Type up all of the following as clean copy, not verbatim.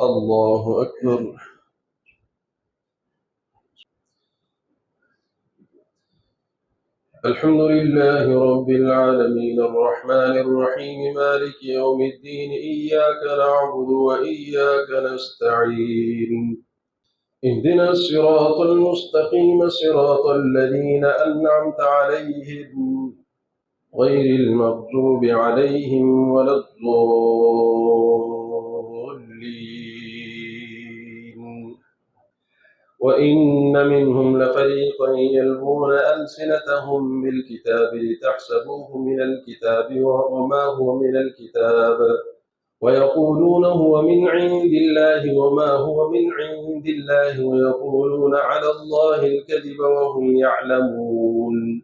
الله أكبر. الحمد لله رب العالمين الرحمن الرحيم مالك يوم الدين إياك نعبد وإياك نستعين اهدنا الصراط المستقيم صراط الذين أنعمت عليهم غير المغضوب عليهم ولا الضالين. وإن منهم لفريقا يلوون ألسنتهم بالكتاب لتحسبوه من الكتاب وما هو من الكتاب ويقولون هو من عند الله وما هو من عند الله ويقولون على الله الكذب وهم يعلمون.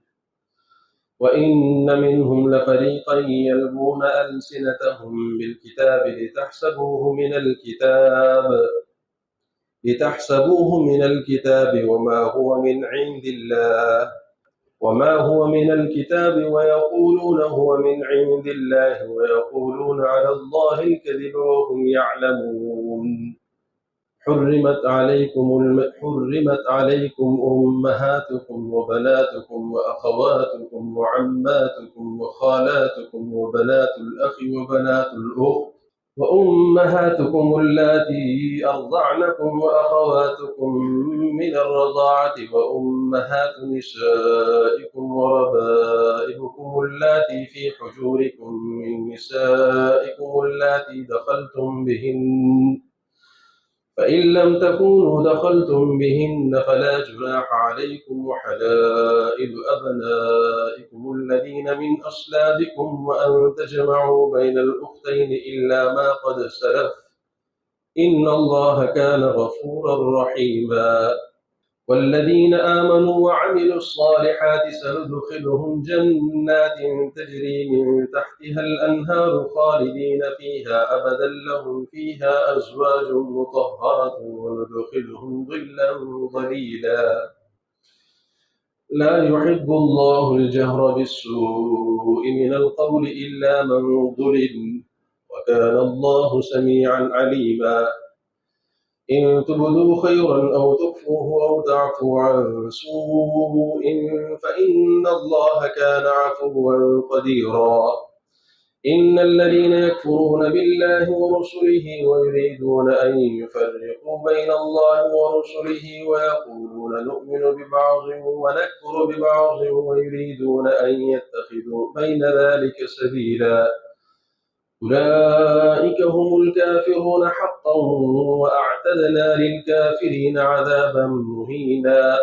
وإن منهم لفريقا يلوون ألسنتهم بالكتاب لتحسبوه من الكتاب وما هو من الكتاب ويقولون هو من عند الله ويقولون على الله الكذب وهم يعلمون. حرمت عليكم أمهاتكم وبناتكم وأخواتكم وعماتكم وخالاتكم وبنات الأخ وبنات الأخت وأمهاتكم اللاتي أرضعنكم وأخواتكم من الرضاعة وأمهات نسائكم وربائبكم اللاتي في حجوركم من نسائكم اللاتي دخلتم بهن، فإن لم تكونوا دخلتم بهن فلا جناح عليكم وحلائل أبنائكم الذين من أصلابكم وأن تجمعوا بين الأختين إلا ما قد سلف إن الله كان غفورا رحيما. والذين آمنوا وعملوا الصالحات سندخلهم جنات تجري من تحتها الأنهار خالدين فيها أبدا لهم فيها أزواج مطهرة وندخلهم ظلا ظليلا. لا يحب الله الجهر بالسوء من القول إلا من ظلم وكان الله سميعا عليما. إن تبدوا خيرا أو تخفوه أو تعفوا عن سوء فإن الله كان عفوا قديرا. إن الذين يكفرون بالله ورسله ويريدون أن يفرقوا بين الله ورسله ويقولون نؤمن ببعض ونكفر ببعض ويريدون أن يتخذوا بين ذلك سبيلا أولئك هم الكافرون حقا وأعتدنا للكافرين عذابا مهينا.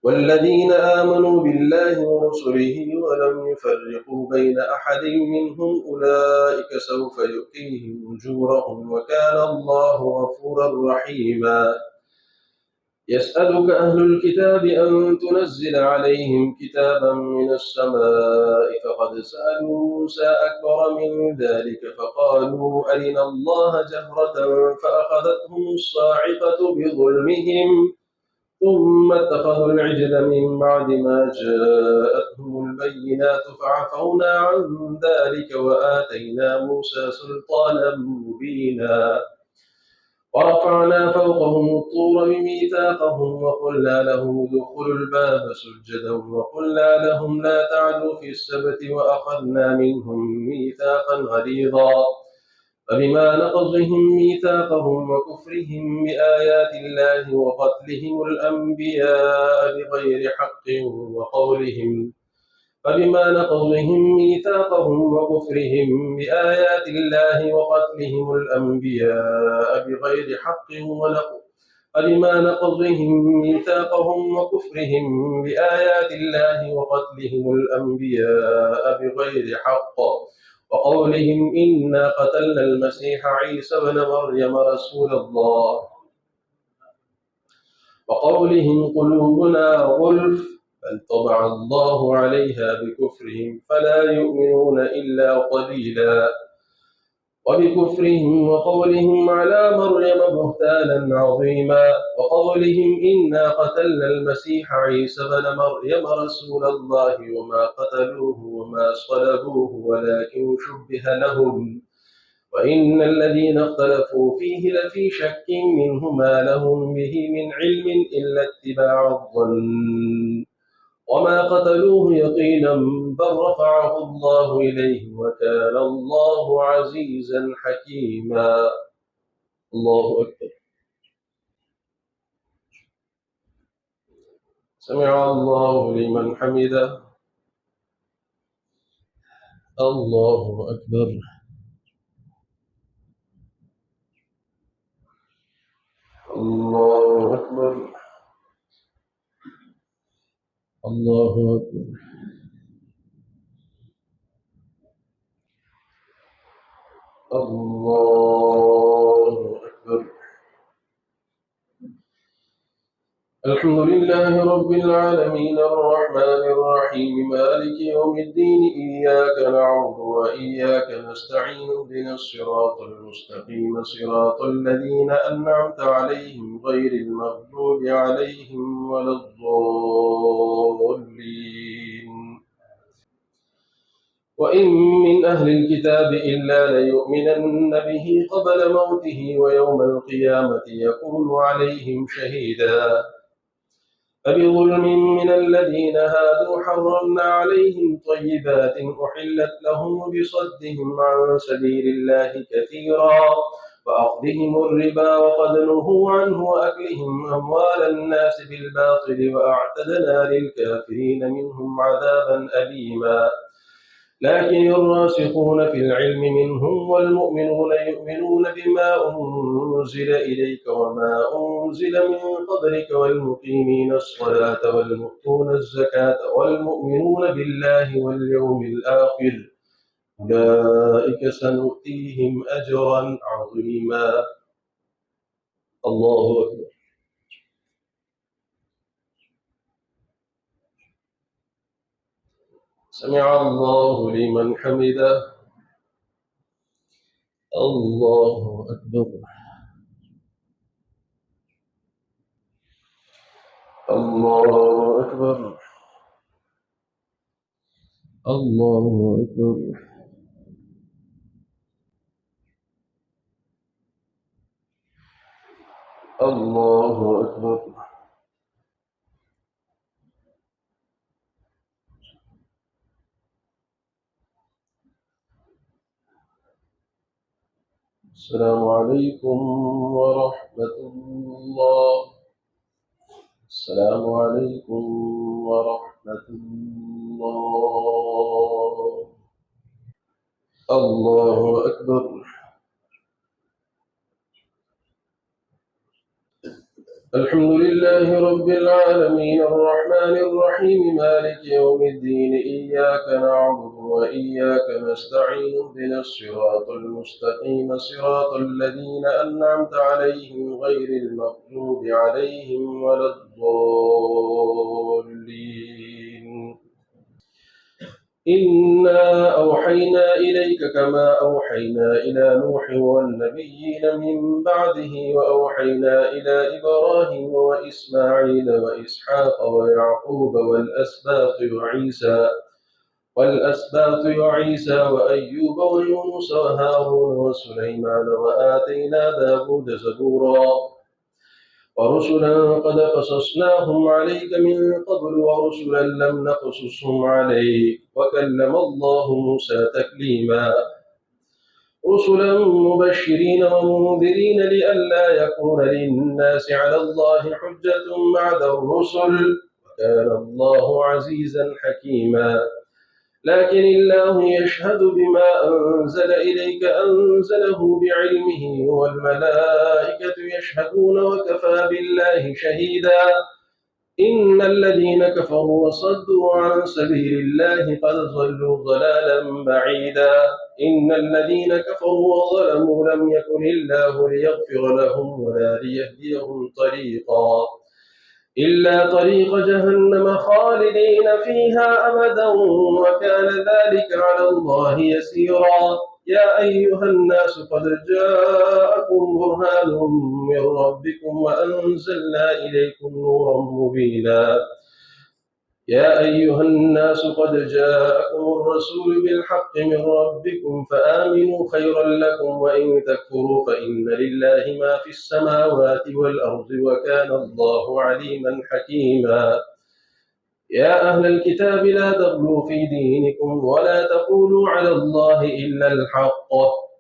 والذين آمنوا بالله ورسله ولم يفرقوا بين أحد منهم أولئك سوف يؤتيهم أجورهم وكان الله غفورا رحيما. يسألك أهل الكتاب أن تنزل عليهم كتابا من السماء فقد سألوا موسى أكبر من ذلك فقالوا أرنا الله جهرة فأخذتهم الصاعقة بظلمهم ثم اتخذوا العجل من بعد ما جاءتهم البينات فعفونا عن ذلك وآتينا موسى سلطانا مبينا. ورفعنا فوقهم الطور بميثاقهم وقلنا لهم ادخلوا الباب سجدا وقلنا لهم لا تعدوا في السبت وأخذنا منهم ميثاقا غليظا. فبما نقضهم ميثاقهم وكفرهم بآيات الله وقتلهم الأنبياء بغير حق فبما نقضهم ميثاقهم وكفرهم بآيات الله وقتلهم الأنبياء بغير حق فبما نقضهم ميثاقهم وكفرهم بآيات الله وقتلهم الأنبياء بغير حق وقولهم إنا قتلنا المسيح عيسى بن مريم رسول الله وقولهم قلوبنا غلف بل طبع الله عليها بكفرهم فلا يؤمنون إلا قليلا. وبكفرهم وقولهم على مريم بهتانا عظيما وقولهم إنا قتلنا المسيح عيسى بن مريم رسول الله وما قتلوه وما صلبوه ولكن شبه لهم وإن الذين اختلفوا فيه لفي شك منه ما لهم به من علم إلا اتباع الظن وما قتلوه يقينا بل رفعه الله إليه وكان الله عزيزا حكيما. الله أكبر. سمع الله لمن حمده. الله أكبر. الله أكبر. الله أكبر. الله أكبر. الحمد لله رب العالمين الرحمن الرحيم مالك يوم الدين إياك نعبد وإياك نستعين اهدنا الصراط المستقيم صراط الذين أنعمت عليهم غير المغضوب عليهم ولا الضالين. وإن من أهل الكتاب إلا ليؤمنن به قبل موته ويوم القيامة يكون عليهم شهيدا. فبظلم من الذين هادوا حرمنا عليهم طيبات أحلت لهم بصدهم عن سبيل الله كثيرا وأخذهم الربا وقد نهوا عنه وأكلهم أموال الناس بالباطل وأعتدنا للكافرين منهم عذابا أليما. لكن الراسخون في العلم منهم والمؤمنون يؤمنون بما أنزل إليك وما أنزل من قبلك والمقيمين الصلاة والمؤتون الزكاة والمؤمنون بالله واليوم الآخر أولئك سنؤتيهم أجرا عظيما. الله أكبر. سمع الله لمن حمده. الله أكبر. الله أكبر. الله أكبر. الله أكبر. السلام عليكم ورحمة الله. السلام عليكم ورحمة الله. الله أكبر. الحمد لله رب العالمين الرحمن الرحيم مالك يوم الدين إياك نعبد وإياك نستعين اهدنا الصراط المستقيم صراط الذين أنعمت عليهم غير المغضوب عليهم ولا الضالين. إنا أوحينا إليك كما أوحينا إلى نوح والنبيين من بعده وأوحينا إلى إبراهيم وإسماعيل وإسحاق ويعقوب والأسباط وعيسى وأيوب ويونس وهارون وسليمان وآتينا داود زبورا ورسلا قد قصصناهم عليك من قبل ورسلا لم نقصصهم عليك وكلم الله موسى تكليما. رسلا مبشرين ومنذرين لئلا يكون للناس على الله حجة بعد الرسل وكان الله عزيزا حكيما. لكن الله يشهد بما أنزل إليك أنزله بعلمه والملائكة يشهدون وكفى بالله شهيدا. إن الذين كفروا وصدوا عن سبيل الله قد ضلوا ضلالا بعيدا. إن الذين كفروا وظلموا لم يكن الله ليغفر لهم ولا ليهديهم طريقا إلا طريق جهنم خالدين فيها أبدا وكان ذلك على الله يسيرا. يا أيها الناس قد جاءكم برهان من ربكم وأنزلنا إليكم نورا مبينا يا أيها الناس قد جاءكم الرسول بالحق من ربكم فآمنوا خيرا لكم وإن تكفروا فإن لله ما في السماوات والأرض وكان الله عليما حكيما. يا أهل الكتاب لا تغلوا في دينكم ولا تقولوا على الله إلا الحق،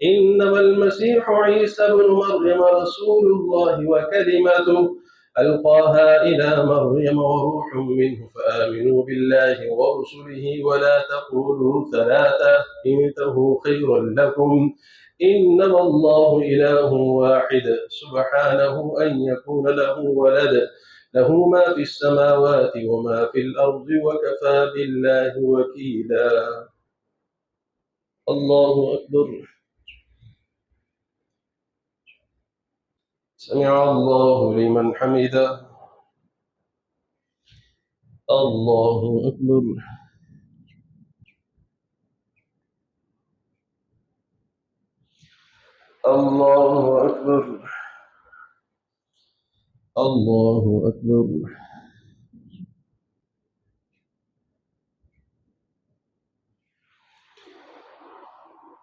إنما المسيح عيسى بن مريم رسول الله وكلمته ألقاها إلى مريم وروح منه فآمنوا بالله ورسله ولا تقولوا ثلاثة انتهوا خيرا لكم، إنما الله إله واحد سبحانه أن يكون له ولد، له ما في السماوات وما في الأرض وكفى بالله وكيلا. الله أكبر. سمع الله لمن حمده. الله أكبر. الله أكبر. الله أكبر.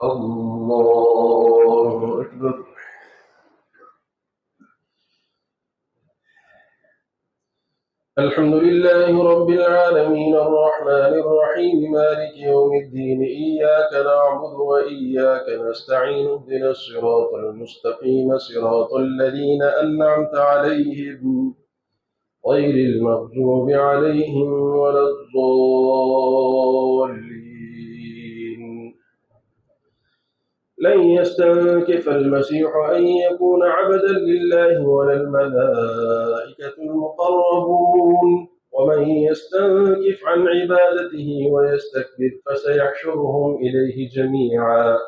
الله أكبر. الحمد لله رب العالمين الرحمن الرحيم مالك يوم الدين إياك نعبد وإياك نستعين اهدنا الصراط المستقيم صراط الذين أنعمت عليهم غير المغضوب عليهم ولا الضالين. لن يستنكف المسيح أن يكون عبدا لله ولا الملائكة المقربون، ومن يستنكف عن عبادته ويستكبر فسيحشرهم إليه جميعا.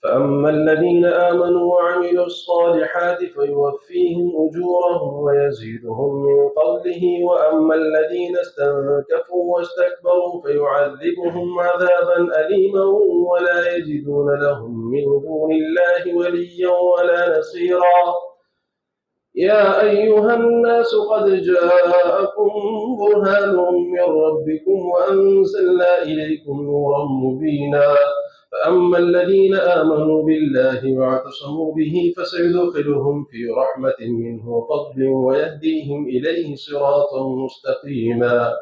فأما الذين آمنوا وعملوا الصالحات فيوفيهم أجورهم ويزيدهم من فضله، وأما الذين استنكفوا واستكبروا فيعذبهم عذابا أليما ولا يجدون لهم من دون الله وليا ولا نصيرا. يا أيها الناس قد جاءكم برهان من ربكم وأنزلنا إليكم نورا مبينا. فأما الذين آمنوا بالله واعتصموا به فسيدخلهم في رحمة منه وفضل ويهديهم إليه صراطا مستقيما.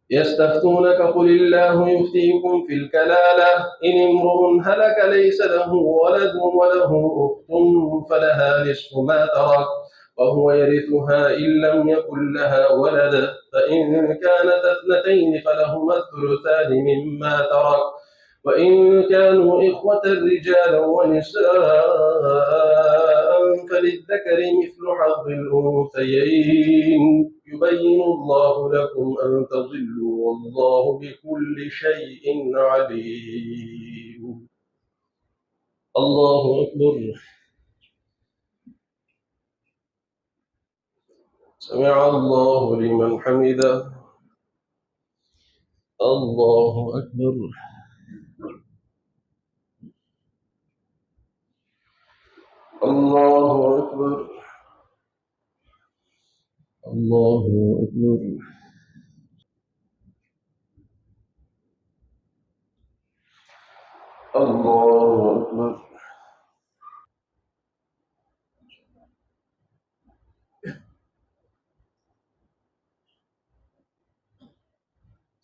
يستفتونك قل الله يفتيكم في الكلالة إن امرؤ هلك ليس له ولد وله أخت فلها نصف ما ترك وهو يرثها إن لم يكن لها ولد، فإن كانت اثنتين فلهما الثلثان مما ترك، وإن كانوا إخوة رجالا ونساء فللذكر مثل حظ الأنثيين. يبين الله لكم أن تضلوا والله بكل شيء عليم. الله أكبر. سمع الله لمن حمده. الله أكبر. الله أكبر. الله أكبر. الله أكبر.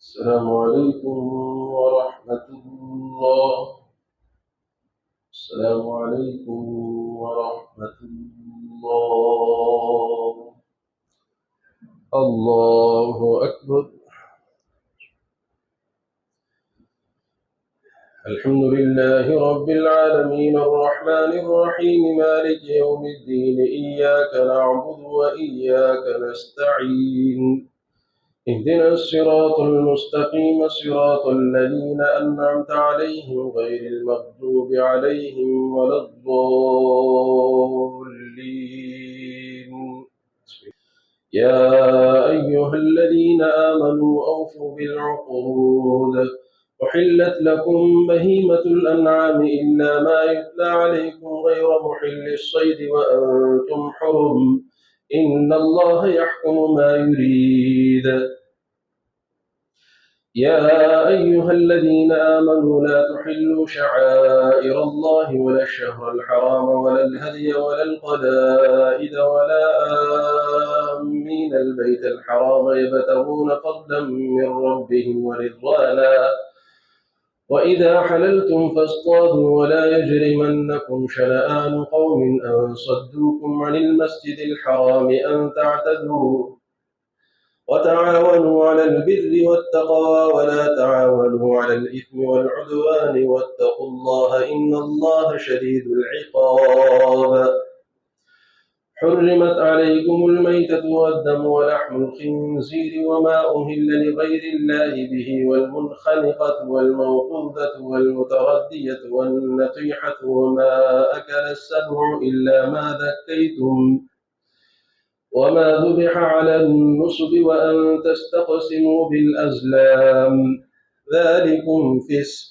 السلام عليكم ورحمة الله. السلام عليكم ورحمة الله. الله أكبر. الحمد لله رب العالمين الرحمن الرحيم مالك يوم الدين إياك نعبد وإياك نستعين اهدنا الصراط المستقيم صراط الذين أنعمت عليهم غير المغضوب عليهم ولا الضالين. يا أيها الذين آمنوا أوفوا بالعقود أحلت لكم بهيمة الأنعام إلا ما يتلى عليكم غير محل الصيد وأنتم حرم إن الله يحكم ما يريد. يا أيها الذين آمنوا لا تحلوا شعائر الله ولا الشهر الحرام ولا الهدي ولا القلائد ولا آمين البيت الحرام يبتغون فضلا من ربهم ورضوانا وإذا حللتم فاصطادوا ولا يجرمنكم شنآن قوم أن صدوكم عن المسجد الحرام أن تعتدوا وتعاونوا على البر والتقوى ولا تعاونوا على الإثم والعدوان واتقوا الله إن الله شديد العقاب حرمت عليكم الميتة والدم ولحم الخنزير وما أهل لغير الله به والمنخنقة والموقوذة والمتردية والنطيحة وما أكل السبع إلا ما ذكيتم وما ذبح على النصب وأن تستقسموا بالأزلام ذلكم فسق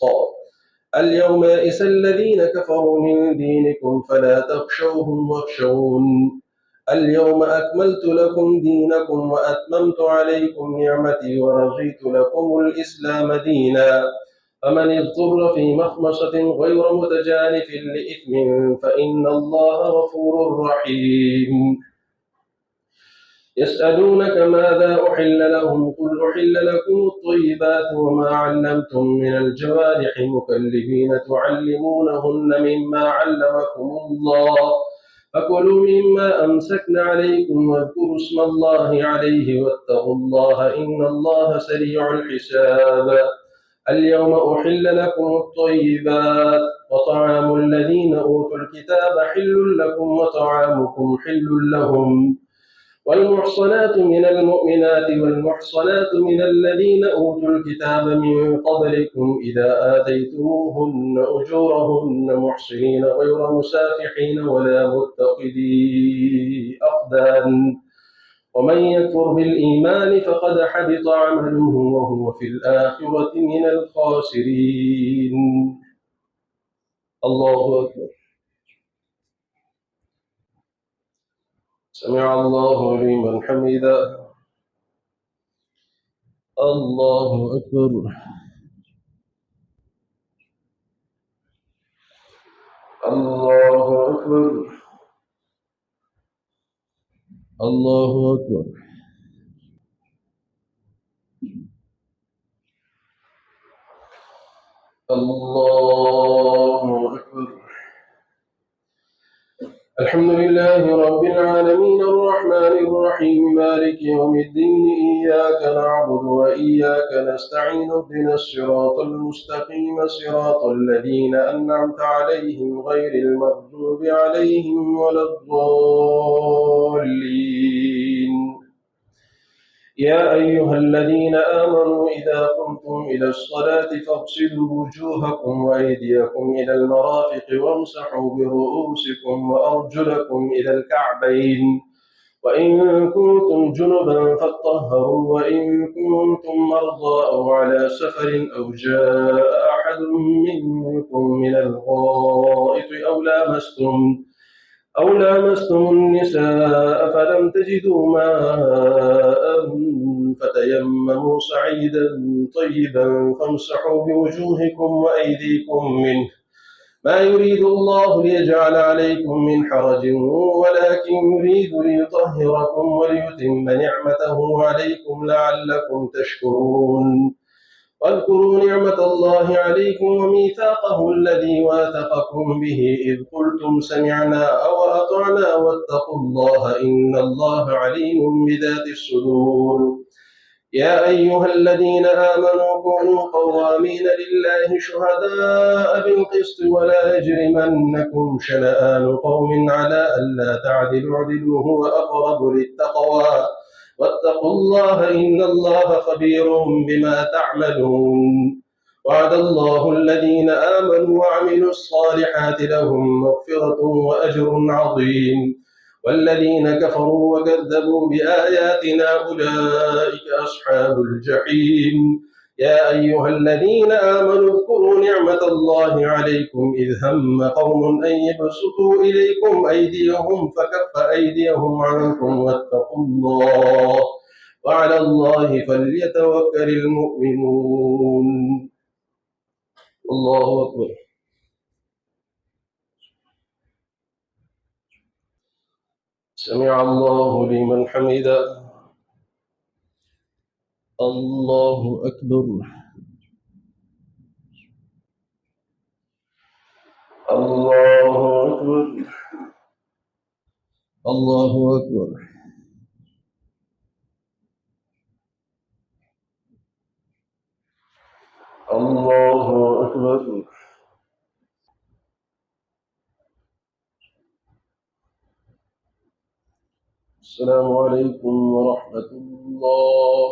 اليوم يئس الذين كفروا من دينكم فلا تخشوهم واخشون اليوم أكملت لكم دينكم وأتممت عليكم نعمتي ورضيت لكم الإسلام دينا فمن اضطر في مخمصة غير متجانف لإثم فإن الله غفور رحيم يسألونك ماذا أحل لهم قل أحل لكم الطيبات وما علمتم من الجوارح مكلبين تعلمونهن مما علمكم الله فكلوا مما أمسكن عليكم واذكروا اسم الله عليه واتقوا الله إن الله سريع الحساب اليوم أحل لكم الطيبات وطعام الذين أوتوا الكتاب حل لكم وطعامكم حل لهم والمحصنات من المؤمنات والمحصنات من الذين أوتوا الكتاب من قبلكم إذا آتيتموهن أجورهن محصنين غير مسافحين ولا متخذي أخدان ومن يكفر بالإيمان فقد حبط عمله وهو في الآخرة من الخاسرين. الله أكبر. سمع الله لمن حمده. الله أكبر. الله أكبر. الله أكبر. الله أكبر. الحمد لله رب العالمين الرحمن الرحيم مالك يوم الدين إياك نعبد وإياك نستعين اهدنا الصراط المستقيم صراط الذين أنعمت عليهم غير المغضوب عليهم ولا الضالين يا أيها الذين آمنوا إذا قمتم إلى الصلاة فاغسلوا وجوهكم وأيديكم إلى المرافق وامسحوا برؤوسكم وأرجلكم إلى الكعبين وإن كنتم جنبا فاطهروا وإن كنتم مرضى أو على سفر أو جاء أحد منكم من الغائط أو لامستم النساء فلم تجدوا ماء فتيمموا صعيدا طيبا فامسحوا بوجوهكم وأيديكم منه ما يريد الله ليجعل عليكم من حرج ولكن يريد ليطهركم وليتم نعمته عليكم لعلكم تشكرون واذكروا نعمة الله عليكم وميثاقه الذي واثقكم به إذ قلتم سمعنا وأطعنا واتقوا الله إن الله عليم بذات الصدور يا أيها الذين آمنوا كونوا قوامين لله شهداء بالقسط ولا يجرمنكم شنآن قوم على ألا تعدلوا اعدلوا هو أقرب للتقوى واتقوا الله إن الله خبير بما تعملون وعد الله الذين آمنوا وعملوا الصالحات لهم مغفرة وأجر عظيم والذين كفروا وكذبوا بآياتنا أولئك أصحاب الجحيم يا أيها الذين آمنوا اذكروا نعمة الله عليكم إذ هم قوم أن يبسطوا إليكم أيديهم فكف أيديهم عنكم وعلى الله فليتوكل المؤمنون. الله أكبر. سمع الله لمن حمده. الله أكبر. الله أكبر. الله أكبر. الله أكبر. السلام عليكم ورحمة الله.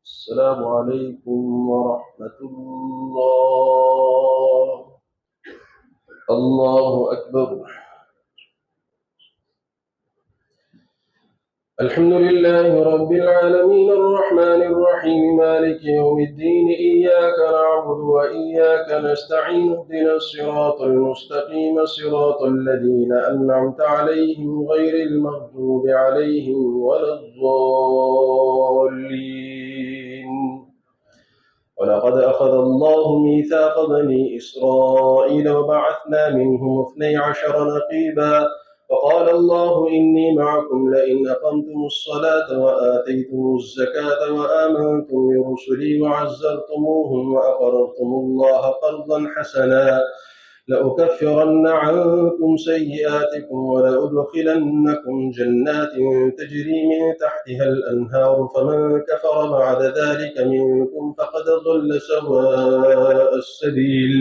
السلام عليكم ورحمة الله. الله أكبر. الحمد لله رب العالمين الرحمن الرحيم مالك يوم الدين إياك نعبد وإياك نستعين اهدنا الصراط المستقيم صراط الذين أنعمت عليهم غير المغضوب عليهم ولا الضالين. ولقد أخذ الله ميثاق بني إسرائيل وبعثنا منهم 12 نقيبا وقال الله إني معكم لئن أقمتم الصلاة وآتيتم الزكاة وآمنتم برسلي وعزرتموهم وأقرضتم الله قرضا حسنا لأكفرن عنكم سيئاتكم ولأدخلنكم جنات تجري من تحتها الأنهار فمن كفر بعد ذلك منكم فقد ضل سواء السبيل.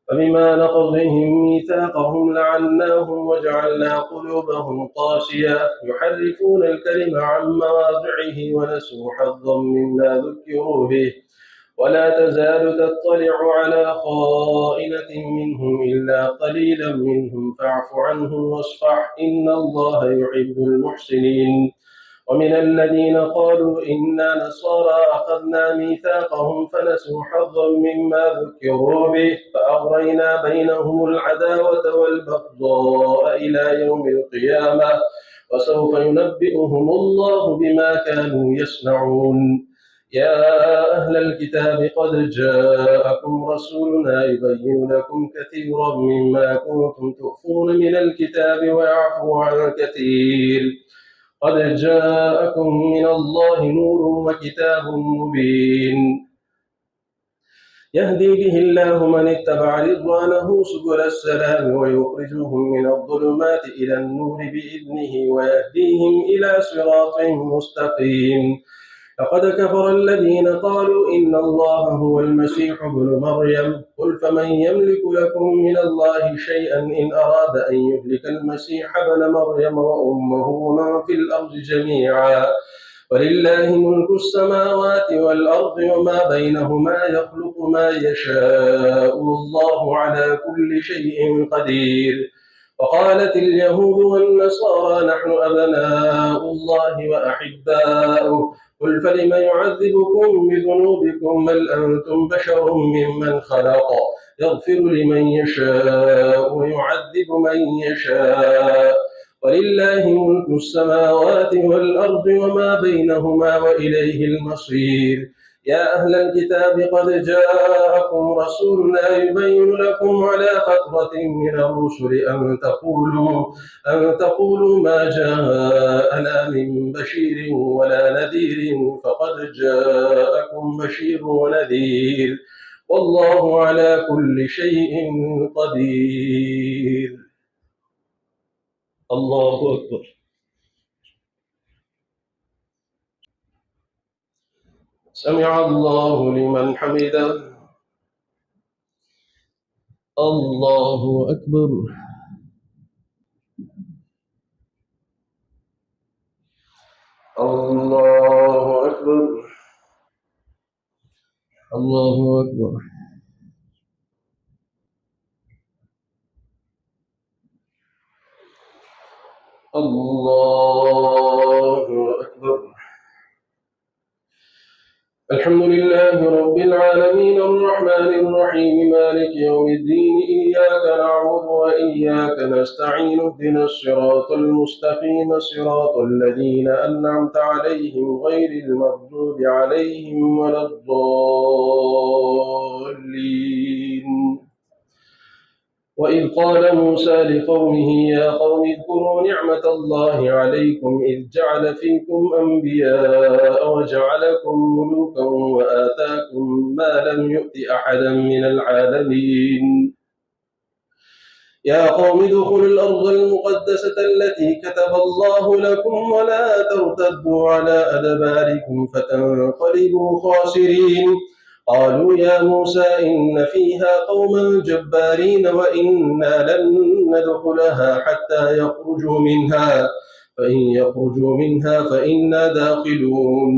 فبما نقضهم ميثاقهم لعناهم وجعلنا قلوبهم قاسية يحرفون الكلم عن مواضعه ونسوا حظا مما ذكروا به ولا تزال تطلع على خائنة منهم إلا قليلا منهم فاعف عنهم واصفح إن الله يحب المحسنين. ومن الذين قالوا إنا نصارى أخذنا ميثاقهم فنسوا حظا مما ذكروا به فأغرينا بينهم العداوة والبغضاء إلى يوم القيامة وسوف ينبئهم الله بما كانوا يصنعون. يا أهل الكتاب قد جاءكم رسولنا يبين لكم كثيرا مما كنتم تخفون من الكتاب ويعفو عن كثير قد جاءكم من الله نور وكتاب مبين يهدي به الله من اتبع رضوانه سبل السلام ويخرجهم من الظلمات إلى النور بإذنه ويهديهم إلى صراط مستقيم. لقد كفر الذين قالوا إن الله هو المسيح ابن مريم قل فمن يملك لكم من الله شيئا إن أراد أن يهلك المسيح ابن مريم وأمه ومن في الأرض جميعا ولله ملك السماوات والأرض وما بينهما يخلق ما يشاء والله على كل شيء قدير. وقالت اليهود والنصارى نحن أبناء الله وأحباؤه قل فلم يعذبكم بذنوبكم بل أنتم بشر ممن خلق يغفر لمن يشاء ويعذب من يشاء ولله ملك السماوات والأرض وما بينهما وإليه المصير. يا أهل الكتاب قد جاءكم رسولنا يبين لكم على فترة من الرسل أن تقولوا ما جاءنا من بشير ولا نذير فقد جاءكم بشير ونذير والله على كل شيء قدير. الله أكبر. سمع الله لمن حمده. الله أكبر. الله أكبر. الله أكبر. الله أكبر. الحمد لله رب العالمين الرحمن الرحيم مالك يوم الدين إياك نعبد وإياك نستعين اهدنا الصراط المستقيم صراط الذين أنعمت عليهم غير المغضوب عليهم ولا الضالين. وإذ قال موسى لقومه يا قوم اذكروا نعمة الله عليكم إذ جعل فيكم أنبياء وجعلكم ملوكا وآتاكم ما لم يؤت أحدا من العالمين. يا قوم ادخلوا الأرض المقدسة التي كتب الله لكم ولا ترتدوا على أدباركم فتنقلبوا خاسرين. قالوا يا موسى إن فيها قوما جبارين وإنا لن ندخلها حتى يخرجوا منها فإن يخرجوا منها فإنا داخلون.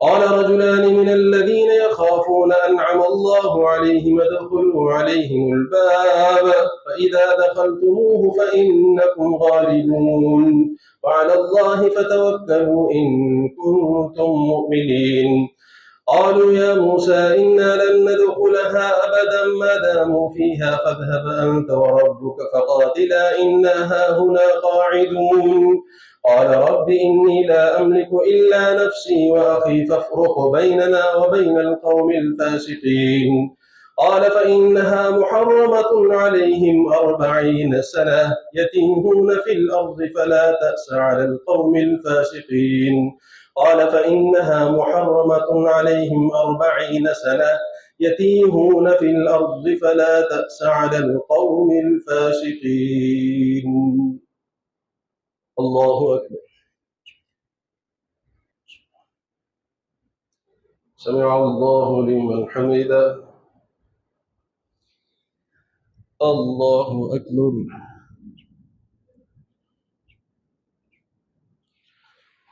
قال رجلان من الذين يخافون أنعم الله عليهم ادخلوا عليهم الباب فإذا دخلتموه فإنكم غالبون وعلى الله فتوكلوا إن كنتم مؤمنين. قالوا يا موسى إنا لن ندخلها أبدا ما داموا فيها فاذهب أنت وربك فقاتلا إنا هاهنا قاعدون. قال رب إني لا أملك إلا نفسي وأخي فافرق بيننا وبين القوم الفاسقين. قال فإنها محرمة عليهم 40 سنة يتيهون في الأرض فلا تأس على القوم الفاسقين. قال فإنها محرمة عليهم 40 سنة يتيهون في الأرض فلا تأس على القوم الفاسقين. الله أكبر. سمع الله لمن حمده. الله أكبر.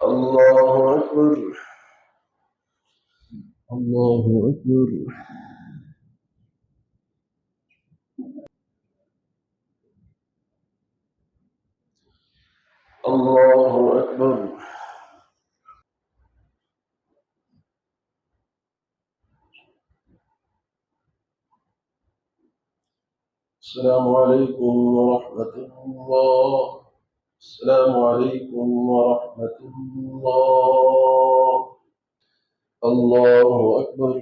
الله أكبر. الله أكبر. الله أكبر. السلام عليكم ورحمة الله. السلام عليكم ورحمة الله. الله أكبر.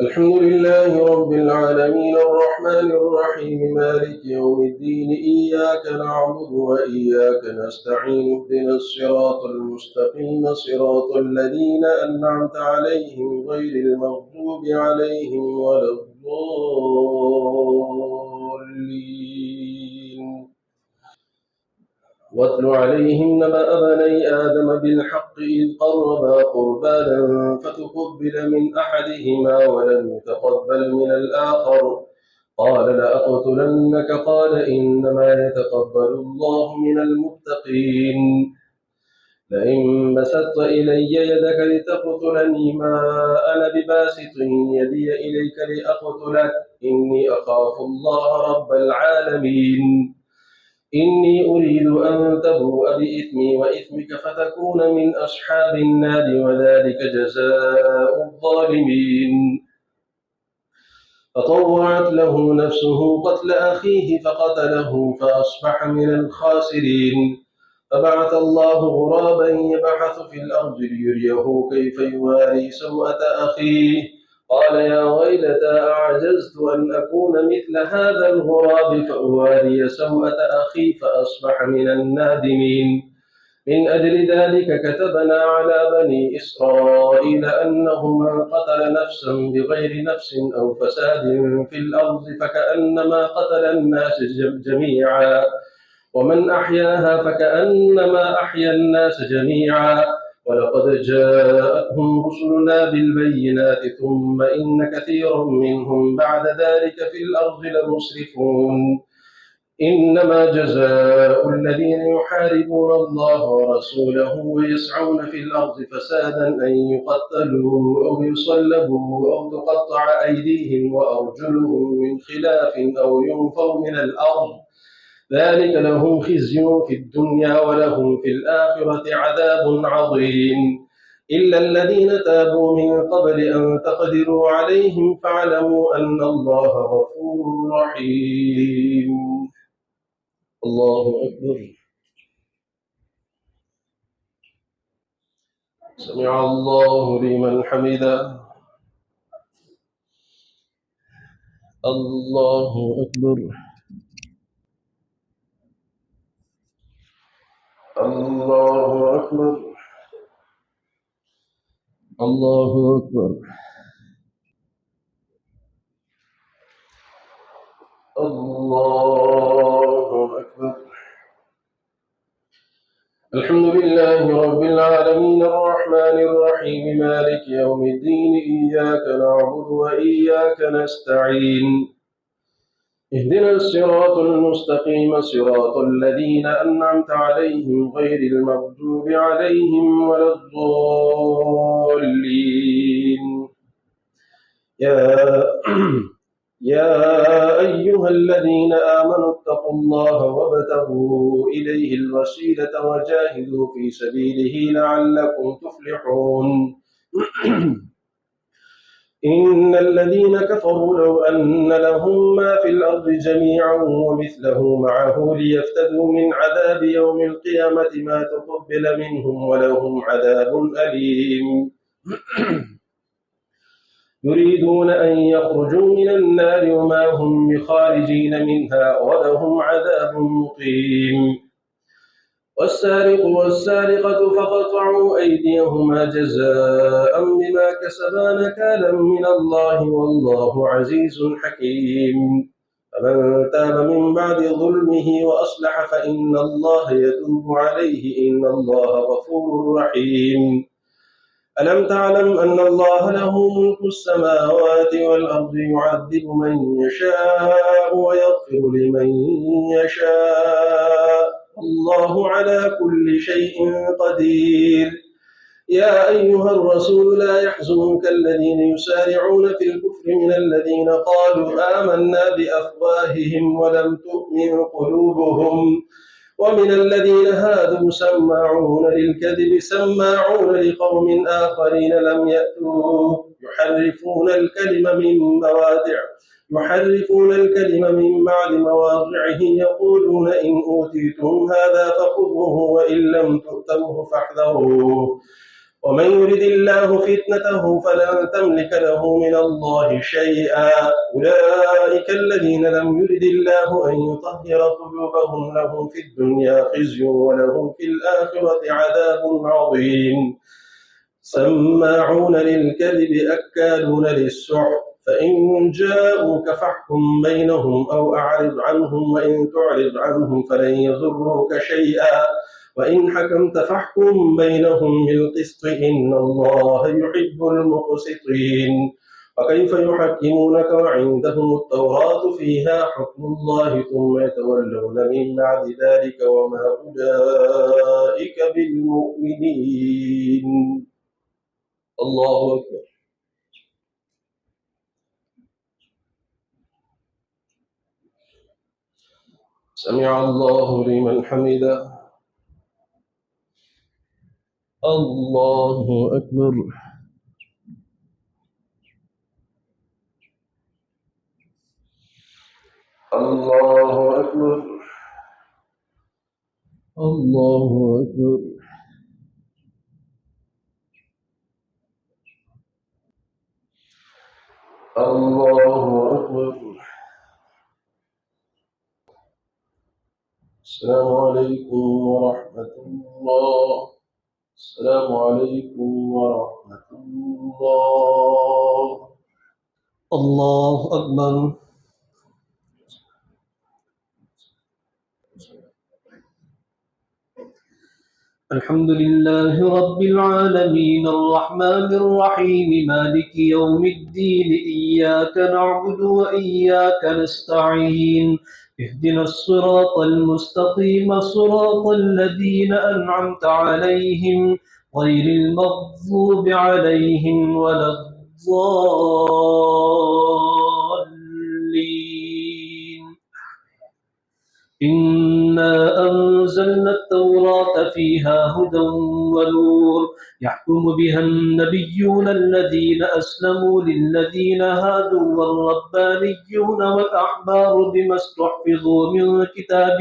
الحمد لله رب العالمين الرحمن الرحيم مالك يوم الدين إياك نعبد وإياك نستعين اهدنا الصراط المستقيم صراط الذين أنعمت عليهم غير المغضوب عليهم ولا الضالين. واتل عليهم نبأ بني آدم بالحق إذ قربا قربانا فتقبل من أحدهما ولم يتقبل من الآخر قال لأقتلنك قال إنما يتقبل الله من المتقين. لئن بسطت إلي يدك لتقتلني ما أنا بباسط يدي إليك لأقتلك إني أخاف الله رب العالمين. إني أريد أن تبوء بإثمي وإثمك فتكون من أصحاب النار وذلك جزاء الظالمين. فطوعت له نفسه قتل أخيه فقتله فأصبح من الخاسرين. فبعث الله غرابا يبحث في الأرض ليريه كيف يواري سوءة أخيه قال يا ويلتى أعجزت أن أكون مثل هذا الغراب فأواري سوءة أخي فأصبح من النادمين. من أجل ذلك كتبنا على بني إسرائيل أنه من قتل نفسا بغير نفس أو فساد في الأرض فكأنما قتل الناس جميعا ومن أحياها فكأنما أحيا الناس جميعا. ولقد جاءتهم رسلنا بالبينات ثم إن كثيرا منهم بعد ذلك في الأرض لمسرفون. إنما جزاء الذين يحاربون الله ورسوله ويسعون في الأرض فسادا أن يقتلوا أو يصلبوا أو تقطع أيديهم وأرجلهم من خلاف أو ينفوا من الأرض ذلك لهم خزي في الدنيا ولهم في الآخرة عذاب عظيم إلا الذين تابوا من قبل أن تقدروا عليهم فاعلموا أن الله غفور رحيم. الله أكبر. سمع الله لمن حمده. الله أكبر. الله أكبر. الله أكبر. الله أكبر. الحمد لله رب العالمين الرحمن الرحيم مالك يوم الدين إياك نعبد وإياك نستعين اهدنا الصراط المستقيم صراط الذين أنعمت عليهم غير المغضوب عليهم ولا الضالين. يا أيها الذين آمنوا اتقوا الله وابتغوا إليه الوسيلة وجاهدوا في سبيله لعلكم تفلحون. إن الذين كفروا لو أن لهم ما في الأرض جميعا ومثله معه ليفتدوا من عذاب يوم القيامة ما تقبل منهم ولهم عذاب أليم. يريدون أن يخرجوا من النار وما هم بخارجين منها ولهم عذاب مقيم. والسارق والسارقة فاقطعوا أيديهما جزاء بما كسبا نكالا من الله والله عزيز حكيم. فمن تاب من بعد ظلمه وأصلح فإن الله يتوب عليه إن الله غفور رحيم. ألم تعلم أن الله له ملك السماوات والأرض يعذب من يشاء ويغفر لمن يشاء الله على كل شيء قدير. يا أيها الرسول لا يحزنك الذين يسارعون في الكفر من الذين قالوا آمنا بأفواههم ولم تؤمن قلوبهم ومن الذين هادوا سماعون للكذب سماعون لقوم آخرين لم يأتوا يحرفون الكلم من بعد مواضعه يقولون إن أوتيتم هذا فخذوه وإن لم تؤتوه فاحذروه ومن يرد الله فتنته فلن تملك له من الله شيئا أولئك الذين لم يرد الله أن يطهر قلوبهم لهم في الدنيا خزي ولهم في الآخرة عذاب عظيم. سماعون للكذب أكالون للسحت فإن جاءوك فاحكم بينهم أو أعرض عنهم وإن تعرض عنهم فلن يضروك شيئا وإن حكمت فاحكم بينهم بالقسط إن الله يحب المقسطين. وكيف يحكمونك وعندهم التوراة فيها حكم الله ثم يتولون من بعد ذلك وما أولئك بالمؤمنين. الله أكبر. سمع الله لمن حمده. الله أكبر. الله أكبر. الله أكبر. الله أكبر. السلام عليكم ورحمة الله. السلام عليكم ورحمة الله. الله أكبر. الحمد لله رب العالمين الرحمن الرحيم مالك يوم الدين إياك نعبد وإياك نستعين اهدنا الصراط المستقيم صراط الذين أنعمت عليهم غير المغضوب عليهم ولا الضالين. إنا أنزلنا التوراة فيها هدى ونور يحكم بها النبيون الذين أسلموا للذين هادوا والربانيون والأحبار بما استحفظوا من كتاب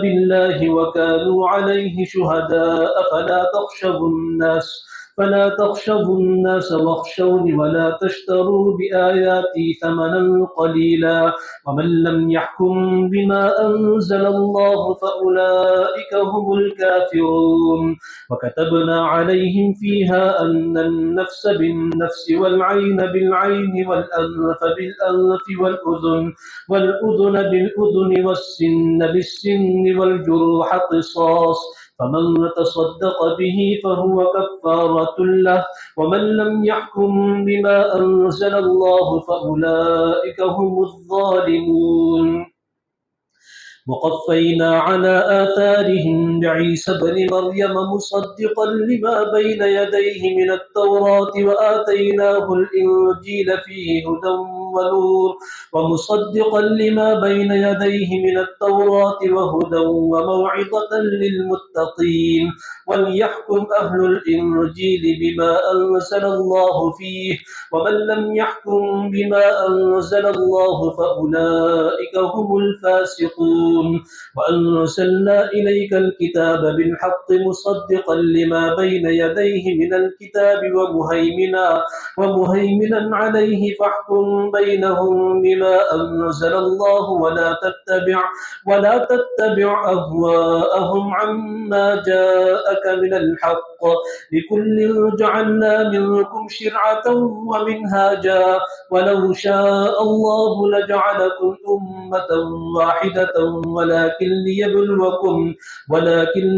الله وكانوا عليه شهداء فلا تخشوا الناس واخشوني ولا تشتروا بآياتي ثمنا قليلا ومن لم يحكم بما أنزل الله فأولئك هم الكافرون وكتبنا عليهم فيها أن النفس بالنفس والعين بالعين والأنف بالأنف والأذن بالأذن والسن بالسن والجروح قصاص فمن تصدق به فهو كفارة له ومن لم يحكم بما أنزل الله فأولئك هم الظالمون وقفينا على آثارهم بعيسى ابن مريم مصدقا لما بين يديه من التوراة وآتيناه الإنجيل فيه هدى ونور ومصدقا لما بين يديه من التوراة وهدى وموعظة للمتقين وليحكم أهل الإنجيل بما أنزل الله فيه ومن لم يحكم بما أنزل الله فأولئك هم الفاسقون وأنزلنا إليك الكتاب بالحق مصدقا لما بين يديه من الكتاب ومهيمنا عليه فاحكم بينهم بما أنزل الله ولا تتبع أهواءهم عما جاءك من الحق لكل جعلنا منكم شرعة ومنهاجا ولو شاء الله لجعلكم أمة واحدة ولكن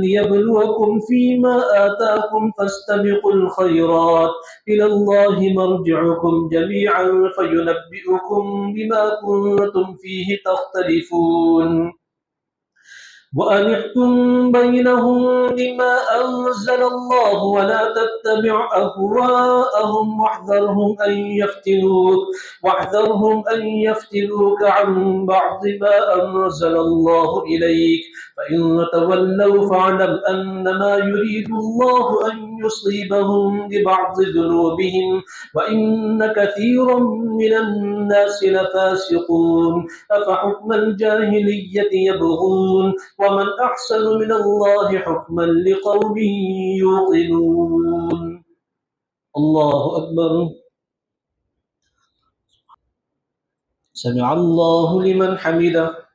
ليبلوكم فيما آتاكم فاستبقوا الخيرات إلى الله مرجعكم جميعا فينبئكم بما كنتم فيه تختلفون وأن احكم بينهم بما أنزل الله ولا تتبع أهواءهم واحذرهم أن يفتنوك عن بعض ما أنزل الله إليك فإن تولوا فاعلم أنما يريد الله أن يصيبهم ببعض ذنوبهم وإن كثيرا من الناس لفاسقون أفحكم الجاهلية يبغون ومن أحسن من الله حكما لقوم يوقنون الله أكبر سمع الله لمن حمده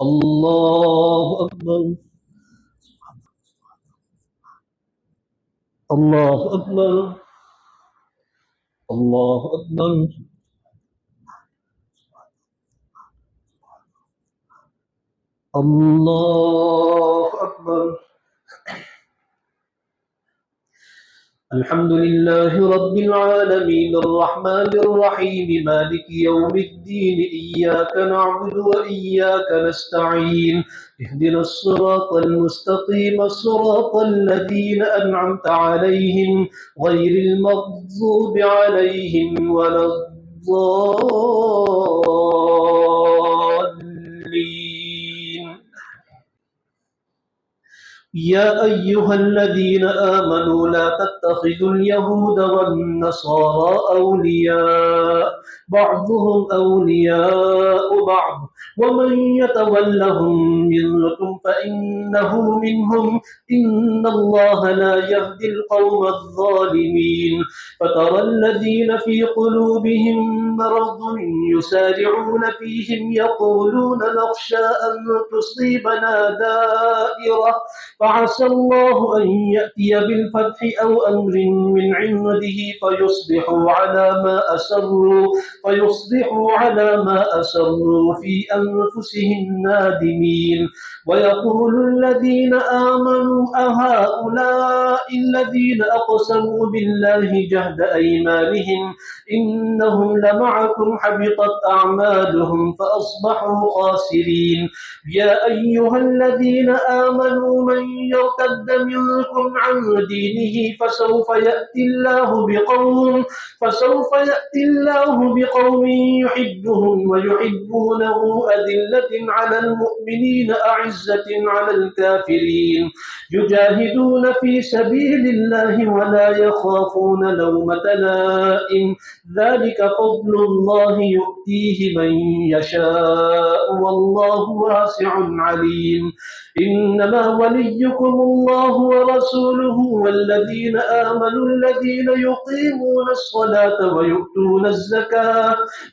الله أكبر الله أكبر الله أكبر الله أكبر الحمد لله رب العالمين الرحمن الرحيم مالك يوم الدين إياك نعبد وإياك نستعين اهدنا الصراط المستقيم صراط الذين أنعمت عليهم غير المغضوب عليهم ولا الضالين يا أيها الذين آمنوا لا تتخذوا اليهود والنصارى أولياء بعضهم أولياء بعض ومن يتولهم منكم فإنه منهم إن الله لا يهدي القوم الظالمين فترى الذين في قلوبهم مرض يسارعون فيهم يقولون نخشى أن تصيبنا دائرة فعسى الله أن يأتي بالفتح أو أمر من عنده فيصبحوا على ما أسروا في أنفسهم نادمين ويقول الذين آمنوا أهؤلاء الذين أقسموا بالله جهد أيمانهم إنهم لمعكم حبطت أعمالهم فأصبحوا خاسرين يا أيها الذين آمنوا من يرتد منكم عن دينه فسوف يأتي الله بقوم يحبهم ويحبونه أذلة على المؤمنين أعزة على الكافرين يجاهدون في سبيل الله ولا يخافون لومة لائم ذلك فضل الله يؤتيه من يشاء والله واسع عليم إنما وليكم الله ورسوله والذين آمنوا الذين يقيمون الصلاة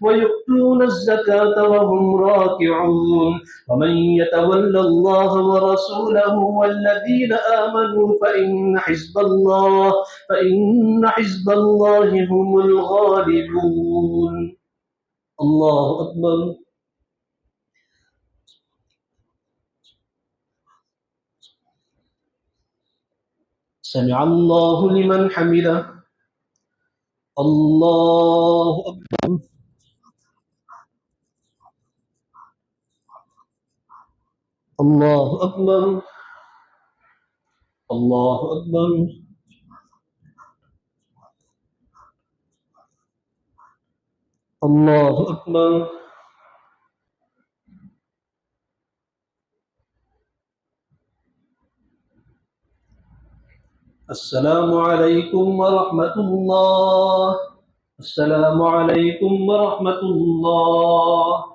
ويؤتون الزكاة وهم راكعون ومن يتول الله ورسوله والذين آمنوا فإن حزب الله هم الغالبون الله أكبر سمع الله لمن حمده الله أكبر الله أكبر الله أكبر الله أكبر السلام عليكم ورحمة الله السلام عليكم ورحمة الله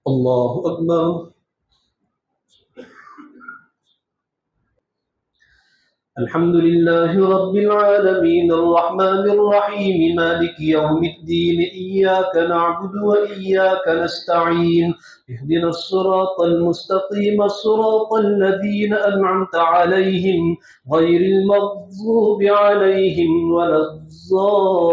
الله أكبر الحمد لله رب العالمين الرحمن الرحيم مالك يوم الدين إياك نعبد وإياك نستعين اهدنا الصراط المستقيم صراط الذين أنعمت عليهم غير المغضوب عليهم ولا الضالين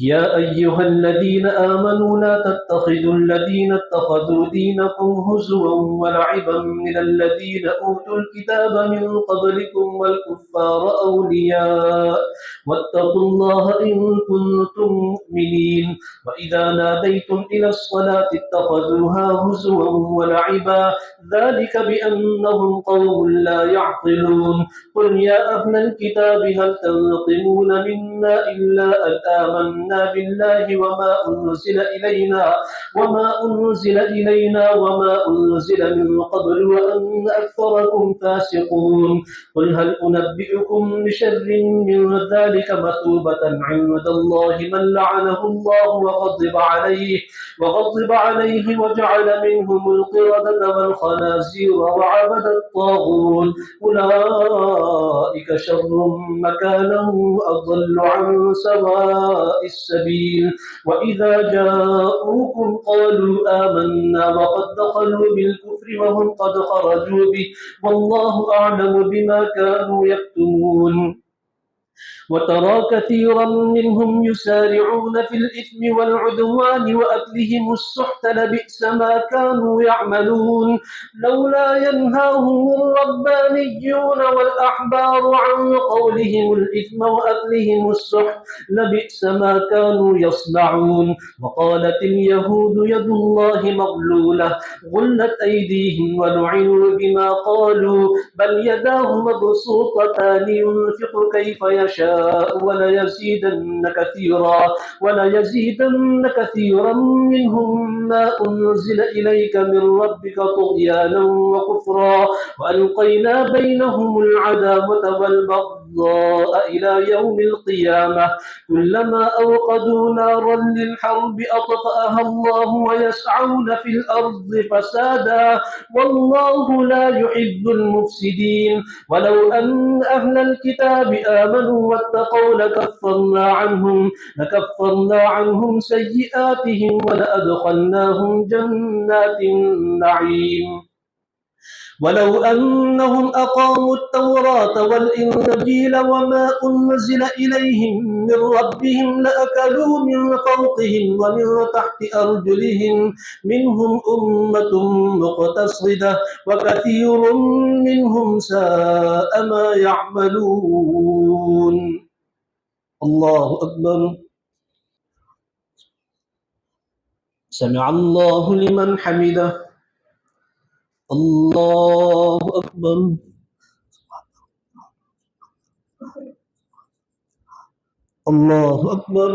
يا أيها الذين آمنوا لا تتخذوا الذين اتخذوا دينكم هزوا ولعبا من الذين أوتوا الكتاب من قبلكم والكفار أولياء واتقوا الله إن كنتم مؤمنين وإذا ناديتم إلى الصلاة اتخذوها هزوا ولعبا ذلك بأنهم قوم لا يعقلون قل يا أهل الكتاب هل تنقمون منا إلا أن آمنا بالله وما أنزل من قبل وأن أكثركم فاسقون قل هل أنبئكم بشر من ذلك مثوبة عند الله من لعنه الله وغضب عليه وجعل منهم القردة والخنازير وعبد الطاغوت أولئك شر مكانا وأضل عن سواء السبيل وإذا جاءوكم قالوا آمنا وقد دخلوا بالكفر وهم قد خرجوا به والله أعلم بما كانوا يكتمون وترى كثيرا منهم يسارعون في الإثم والعدوان وأكلهم السحت لبئس ما كانوا يعملون لولا ينهاهم الربانيون والأحبار عن قولهم الإثم وأكلهم السحت لبئس ما كانوا يصنعون وقالت اليهود يد الله مغلولة غلت أيديهم ولعنوا بما قالوا بل يداه مبسوطتان ينفق كيف يشاء وليزيدن كثيرا منهم ما أنزل إليك من ربك طغيانا وكفرا وألقينا بينهم العداوة والبغضاء إلى يوم القيامة كلما أوقدوا نارا للحرب أطفأها الله ويسعون في الأرض فسادا والله لا يحب المفسدين ولو أن أهل الكتاب آمنوا واتقوا لكفرنا عنهم سيئاتهم ولأدخلناهم جنات النعيم ولو أنهم أقاموا التوراة والإنجيل وما أنزل إليهم من ربهم لأكلوا من فوقهم ومن تحت أرجلهم منهم أمة مقتصدة وكثير منهم ساء ما يعملون الله أكبر سمع الله لمن حمده. الله أكبر. الله أكبر.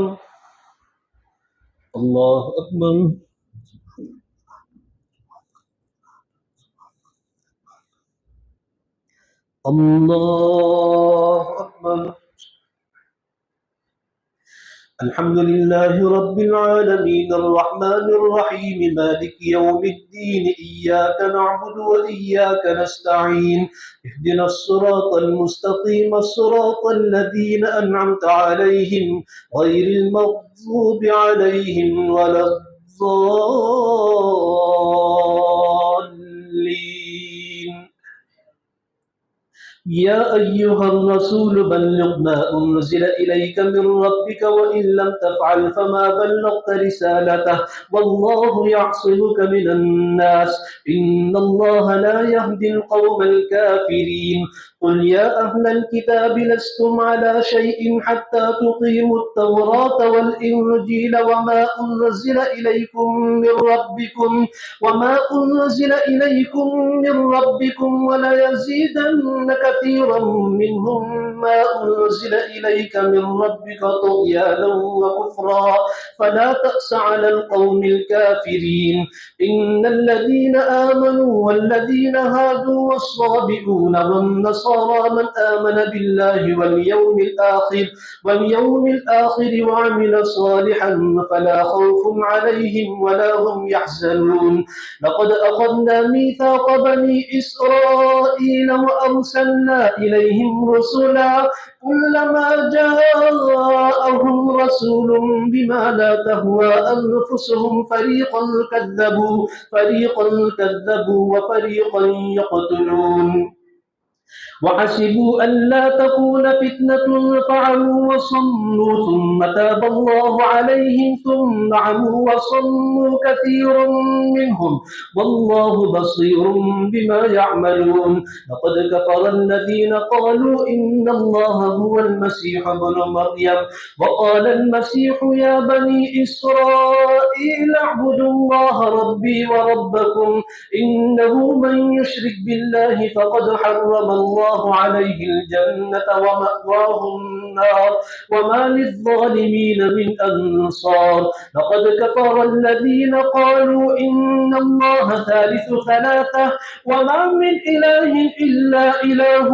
الله أكبر. الله أكبر. الحمد لله رب العالمين الرحمن الرحيم مالك يوم الدين إياك نعبد وإياك نستعين اهدنا الصراط المستقيم الصراط الذين أنعمت عليهم غير المغضوب عليهم ولا الضالين. يا أيها الرسول بلغ ما أنزل إليك من ربك وإن لم تفعل فما بلغت رسالته والله يعصمك من الناس إن الله لا يهدي القوم الكافرين. قل يا أهل الكتاب لستم على شيء حتى تقيموا التوراة والإنجيل وما أنزل إليكم من ربكم وليزيدن كثيرا منهم ما أنزل إليك من ربك طغيانا وكفرا فلا تأس على القوم الكافرين. إن الذين آمنوا والذين هادوا والصابئون والنصارى من آمن بالله واليوم الآخر وعمل صالحا فلا خوف عليهم ولا هم يحزنون. لقد أخذنا ميثاق بني إسرائيل وأرسلنا إليهم رسلا كلما جاءهم رسول بما لا تهوى أنفسهم فريقا كذبوا وفريقا يقتلون. وحسبوا ألا تكون فتنة فعموا وصموا ثم تاب الله عليهم ثم عموا وصموا كثير منهم والله بصير بما يعملون. لقد كفر الذين قالوا إن الله هو المسيح ابن مريم وقال المسيح يا بني إسرائيل اعبدوا الله ربي وربكم إنه من يشرك بالله فقد حرم الله عليه الجنة ومأواه النار وما للظالمين من أنصار. لقد كفر الذين قالوا إن الله ثالث ثلاثة وما من إله إلا إله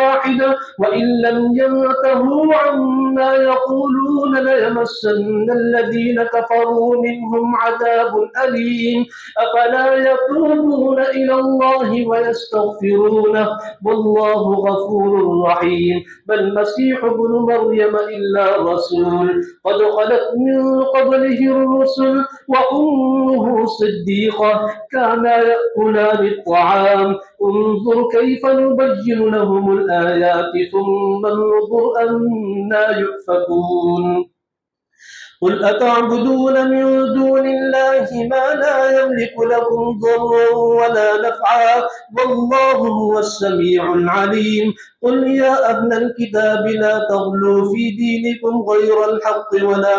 واحد وإن لم ينتهوا عما يقولون ليمسن الذين كفروا منهم عذاب أليم. أفلا يتوبون إلى الله ويستغفرونه والله غفور رحيم. ما المسيح ابن مريم إلا رسول قد خلت من قبله الرسل وأمه صديقة كانا يأكلان الطعام انظر كيف نبين لهم الآيات ثم انظر أنا يؤفكون. قل أتعبدون من دون الله ما لا يملك لكم ضرا ولا نفعا والله هو السميع العليم. قل يا أهل الكتاب لا تغلوا في دينكم غير الحق ولا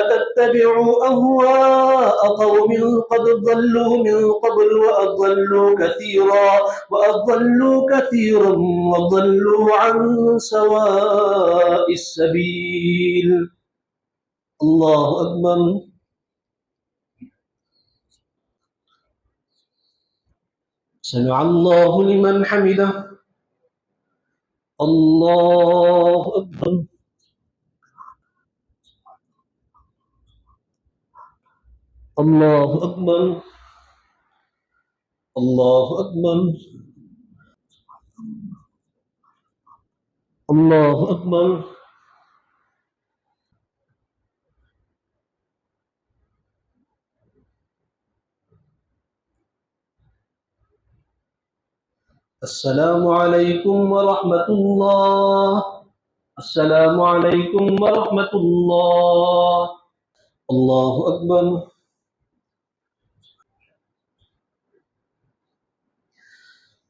تتبعوا أهواء قوم قد ضلوا من قبل وأضلوا كثيرا وضلوا عن سواء السبيل. الله أكبر. سمع الله لمن حمده. الله أكبر. الله أكبر. الله أكبر. الله أكبر. السلام عليكم ورحمة الله. السلام عليكم ورحمة الله. الله أكبر.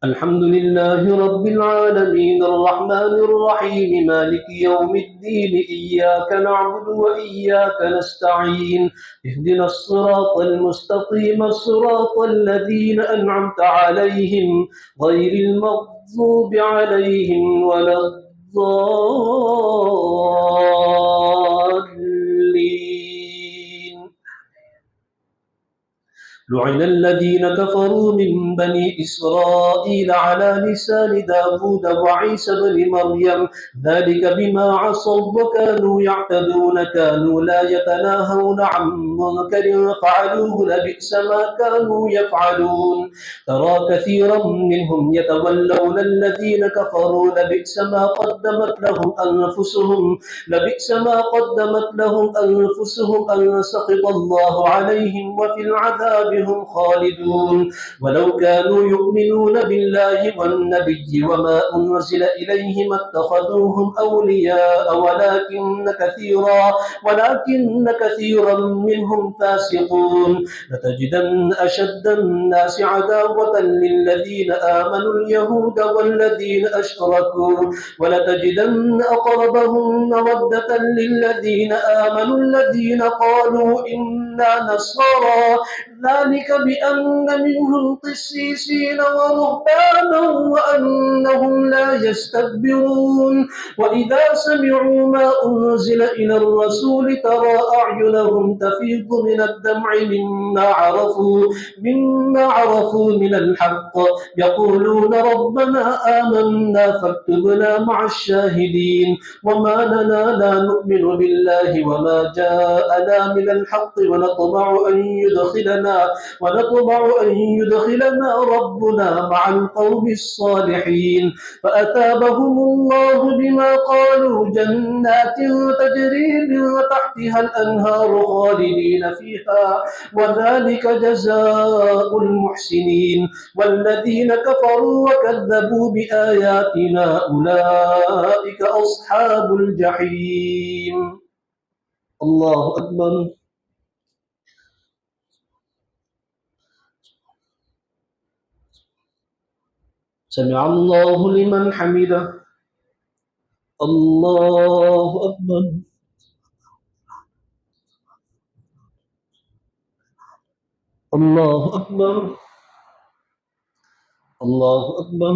الحمد لله رب العالمين الرحمن الرحيم مالك يوم الدين إياك نعبد وإياك نستعين اهدنا الصراط المستقيم صراط الذين أنعمت عليهم غير المغضوب عليهم ولا الضالين. لعن الذين كفروا من بني إسرائيل على لسان داود وعيسى بن مريم ذلك بما عصوا وكانوا يعتدون كانوا لا يتناهون عن منكر فعلوه لبئس ما كانوا يفعلون. ترى كثيرا منهم يتولون الذين كفروا لبئس ما قدمت لهم أنفسهم أن سخط الله عليهم وفي العذاب هم خالدون. ولو كانوا يؤمنون بالله والنبي وما أنزل إليه ما اتخذوهم أولياء ولكن كثيرا منهم فاسقون. لتجدن أشد الناس عداوة للذين آمنوا اليهود والذين أشركوا ولتجدن أقربهم مودة للذين آمنوا الذين قالوا إنا نصارى ذلك بأن منهم قسيسين ورهبانا وأنهم لا يستكبرون. وإذا سمعوا ما أنزل إلى الرسول ترى أعينهم تفيض من الدمع مما عرفوا من الحق يقولون ربنا آمنا فاكتبنا مع الشاهدين. وما لنا لا نؤمن بالله وما جاءنا من الحق ونطمع أن يدخلنا ربنا مع القوم الصالحين. فأثابهم الله بما قالوا جنات تجري من تحتها الأنهار خالدين فيها وذلك جزاء المحسنين. والذين كفروا وكذبوا بآياتنا أولئك أصحاب الجحيم. الله أكبر. سمع الله لمن حمده. الله أكبر. الله أكبر. الله أكبر.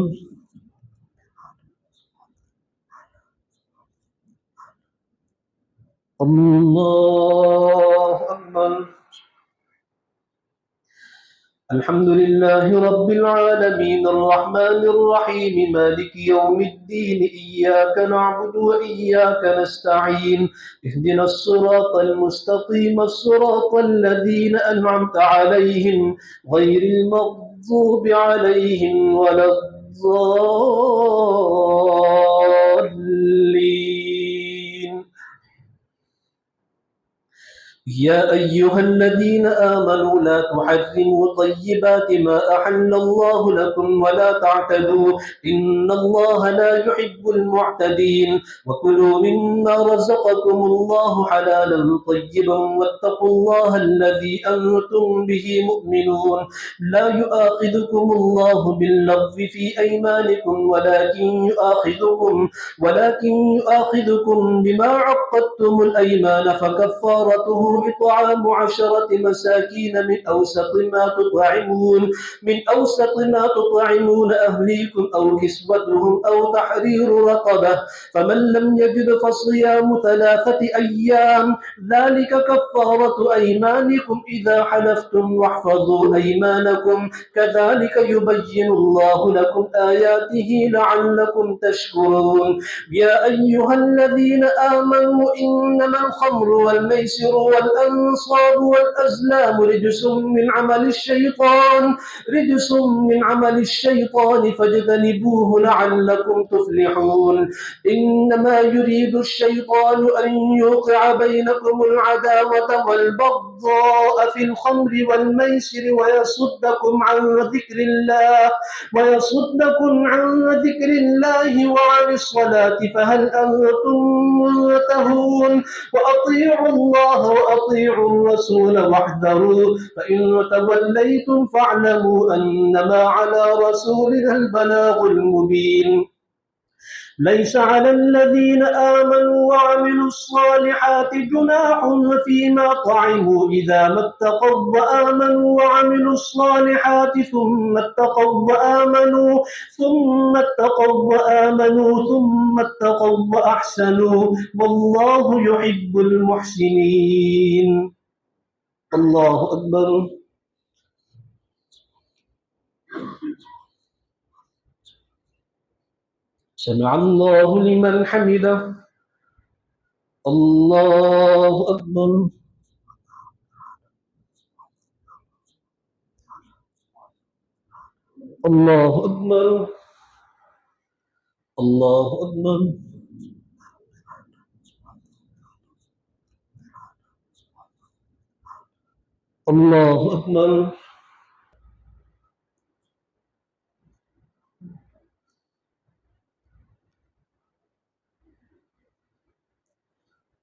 الله أكبر. الحمد لله رب العالمين الرحمن الرحيم مالك يوم الدين إياك نعبد وإياك نستعين اهدنا الصراط المستقيم صراط الذين أنعمت عليهم غير المغضوب عليهم ولا الضالين. يا أيها الذين آمنوا لا تحرموا طيبات ما أحل الله لكم ولا تعتدوا إن الله لا يحب المعتدين. وكلوا مما رزقكم الله حلالا طيبا واتقوا الله الذي أنتم به مؤمنون. لا يؤاخذكم الله باللغو في أيمانكم ولكن يؤاخذكم بما عقدتم الأيمان فكفارته إطعام 10 مساكين من أوسط ما تطعمون أهليكم أو كسوتهم أو تحرير رقبة فمن لم يجد فصيام 3 أيام ذلك كفارة أيمانكم إذا حلفتم واحفظوا أيمانكم كذلك يبين الله لكم آياته لعلكم تشكرون. يا أيها الذين آمنوا إنما الخمر والميسر والأنصاب والأزلام رجس من عمل الشيطان فاجتنبوه لعلكم تفلحون. إنما يريد الشيطان أن يوقع بينكم العداوة والبغضاء في الخمر والميسر ويصدكم عن ذكر الله وعن الصلاة فهل أنتم منتهون. وأطيعوا الله وأطيعوا الرسول واحذروا فإن توليتم فاعلموا أنما على رسولنا البلاغ المبين ليس على الذين آمنوا وعملوا الصالحات جناح فيما طعموا إذا ما اتقوا وآمنوا وعملوا الصالحات ثم اتقوا وأحسنوا والله يحب المحسنين. الله أكبر. سمع الله لمن حمده. الله أكبر. الله أكبر. الله أكبر. الله أكبر.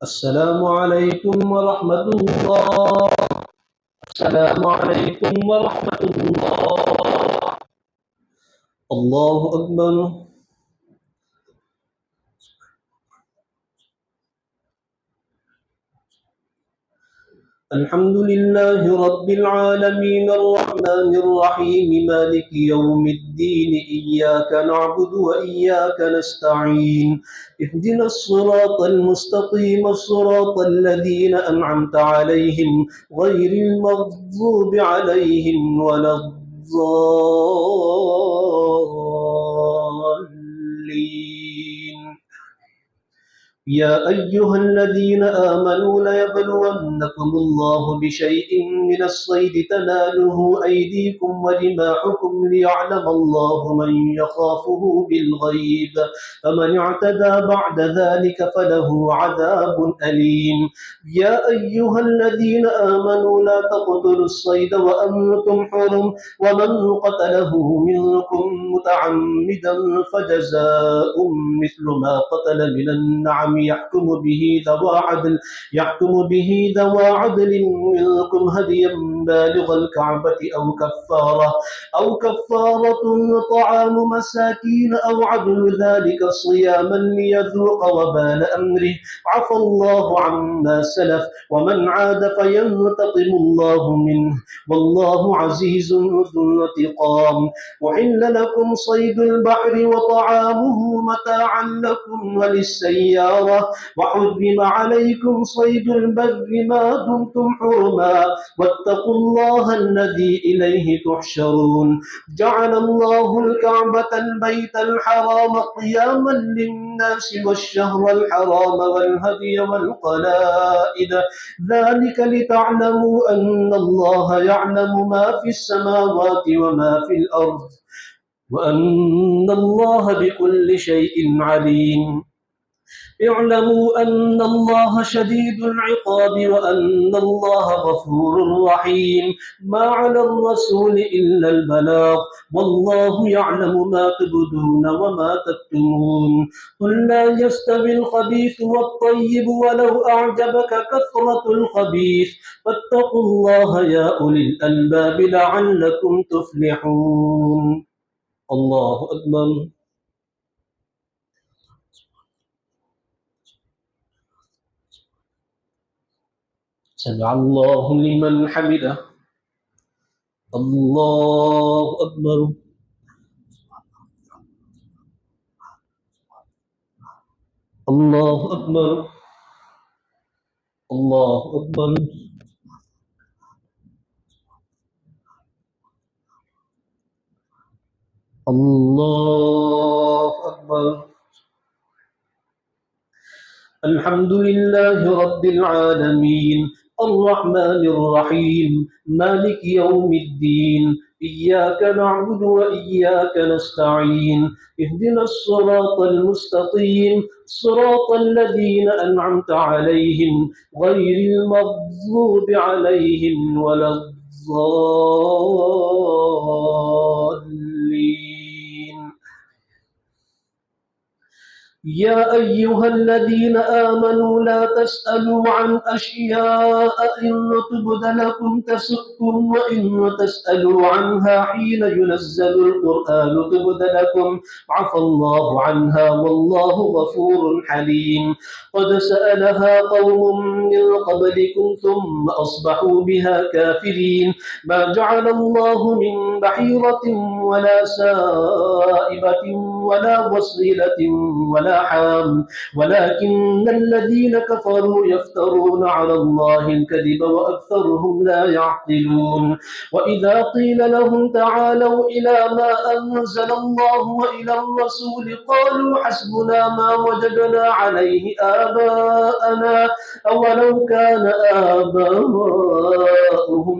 السلام عليكم ورحمة الله. السلام عليكم ورحمة الله. الله أكبر. الحمد لله رب العالمين الرحمن الرحيم مالك يوم الدين إياك نعبد وإياك نستعين اهدنا الصراط المستقيم صراط الذين أنعمت عليهم غير المغضوب عليهم ولا الضالين. يا أيها الذين آمنوا ليبلونكم الله بشيء من الصيد تناله أيديكم ورماحكم ليعلم الله من يخافه بالغيب فمن اعتدى بعد ذلك فله عذاب أليم. يا أيها الذين آمنوا لا تقتلوا الصيد وأنتم حرم ومن قتله منكم متعمدا فجزاء مثل ما قتل من النعم يحكم به ذوى عدل منكم هديا بالغ الكعبة أو كفارة طعام مساكين أو عدل ذلك صياما ليذوق وبال أمره عفى الله عما سلف ومن عاد فينتقم الله منه والله عزيز ذو انتقام. أحل لكم صيد البحر وطعامه متاعا لكم وللسيارة وحرم عليكم صيد البر ما دمتم حرما واتقوا الله الذي إليه تحشرون. جعل الله الكعبة البيت الحرام قياما للناس والشهر الحرام والهدي والقلائد ذلك لتعلموا أن الله يعلم ما في السماوات وما في الأرض وأن الله بكل شيء عليم. اعلموا أن الله شديد العقاب وأن الله غفور رحيم. ما على الرسول إلا البلاغ والله يعلم ما تبدون وما تكتمون. قل لا يستوي الخبيث والطيب ولو أعجبك كثرة الخبيث فاتقوا الله يا أولي الألباب لعلكم تفلحون. الله أكبر. سمع الله لمن حمده. الله أكبر. الله أكبر. الله أكبر. الله أكبر. الحمد لله رب العالمين الرحمن الرحيم مالك يوم الدين إياك نعبد وإياك نستعين اهدنا الصراط المستقيم صراط الذين أنعمت عليهم غير المغضوب عليهم ولا الضالين. يا أيها الذين آمنوا لا تسألوا عن أشياء إن تبد لكم تسؤكم وإن تسألوا عنها حين ينزل القرآن تبد لكم عفى الله عنها والله غفور حليم. قد سألها قوم من قبلكم ثم أصبحوا بها كافرين. ما جعل الله من بحيرة ولا سائبة ولا وصيلة ولا حام ولكن الذين كفروا يفترون على الله الكذب وأكثرهم لا يعقلون. وإذا قيل لهم تعالوا إلى ما أنزل الله وإلى الرسول قالوا حسبنا ما وجدنا عليه آباءنا أولو كان آباؤهم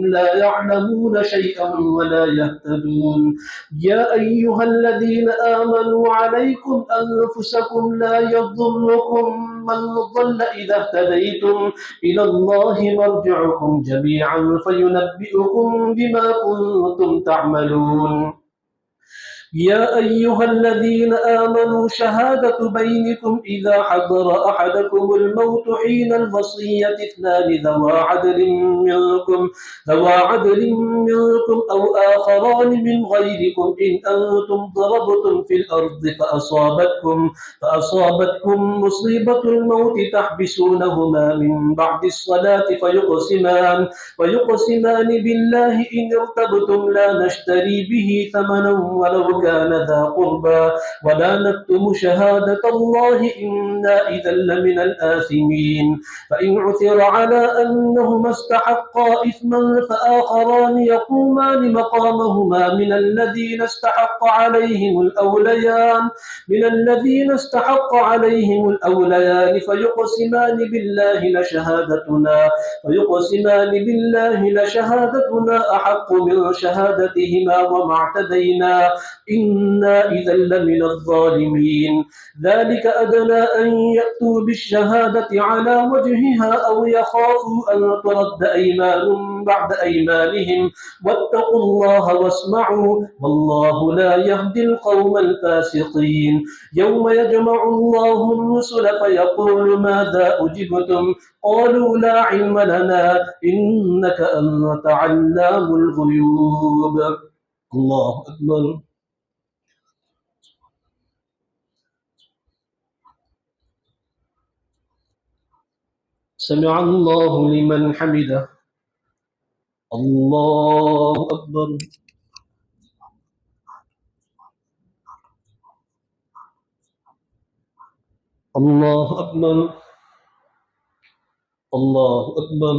لا يعلمون شيئا ولا يهتدون. يا أيها الذين آمنوا عليكم أنفسكم لا يضركم من ضل إذا اهتديتم إلى الله مرجعكم جميعا فينبئكم بما كنتم تعملون. يا أيها الذين آمنوا شهادة بينكم إذا حضر أحدكم الموت حين الوصية اثنان ذوا عدل منكم أو آخران من غيركم إن أنتم ضربتم في الأرض فأصابتكم مصيبة الموت تحبسونهما من بعد الصلاة فيقسمان بالله إن ارتبتم لا نشتري به ثمنا ولو كان ذا قربى ولا نكتم شهادة الله إنا إذا لمن الآثمين. فإن عثر على أنهما استحقا إثما فآخران يقومان مقامهما من الذين استحق عليهم الأوليان فيقسمان بالله لشهادتنا أحق من شهادتهما وما اعتدينا إنا إذا لمن الظالمين. ذلك أدنى أن يأتوا بالشهادة على وجهها أو يخافوا أن ترد أيمان بعد أيمانهم واتقوا الله واسمعوا والله لا يهدي القوم الفاسقين. يوم يجمع الله الرسل فيقول ماذا أجبتم قالوا لا علم لنا إنك أنت علام الغيوب. الله أكبر. سمع الله لمن حمده. الله أكبر. الله أكبر. الله أكبر.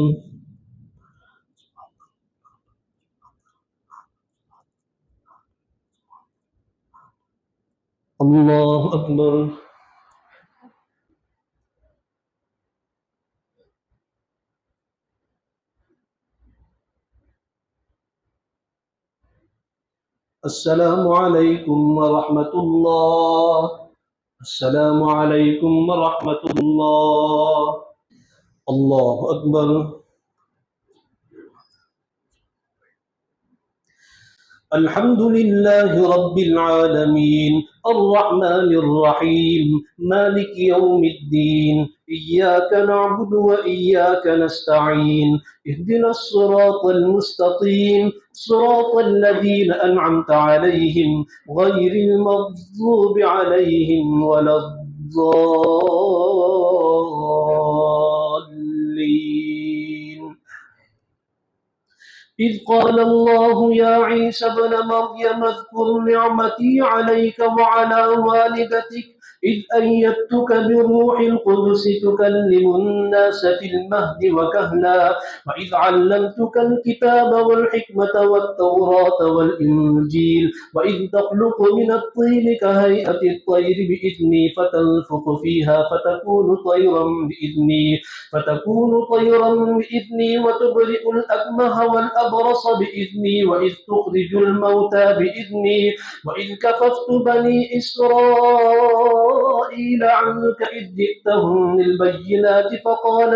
الله أكبر. السلام عليكم ورحمة الله. السلام عليكم ورحمة الله. الله أكبر. الحمد لله رب العالمين الرحمن الرحيم مالك يوم الدين إياك نعبد وإياك نستعين اهدنا الصراط المستقيم صراط الذين أنعمت عليهم غير المغضوب عليهم ولا الضالين. إذ قال الله يا عيسى ابن مريم اذكر نعمتي عليك وعلى والدتك إذ أيدتك بروح القدس تكلم الناس في المهد وكهلا وإذ علمتك الكتاب والحكمة والتوراة والإنجيل وإذ تخلق من الطين كهيئة الطير بإذني فتنفخ فيها فتكون طيرا بإذني وتبرئ الأكمه والأبرص بإذني وإذ تخرج الموتى بإذني وإذ كففت بني إسرائيل إسرائيل عنك إذ جئتهم بالبينات فقال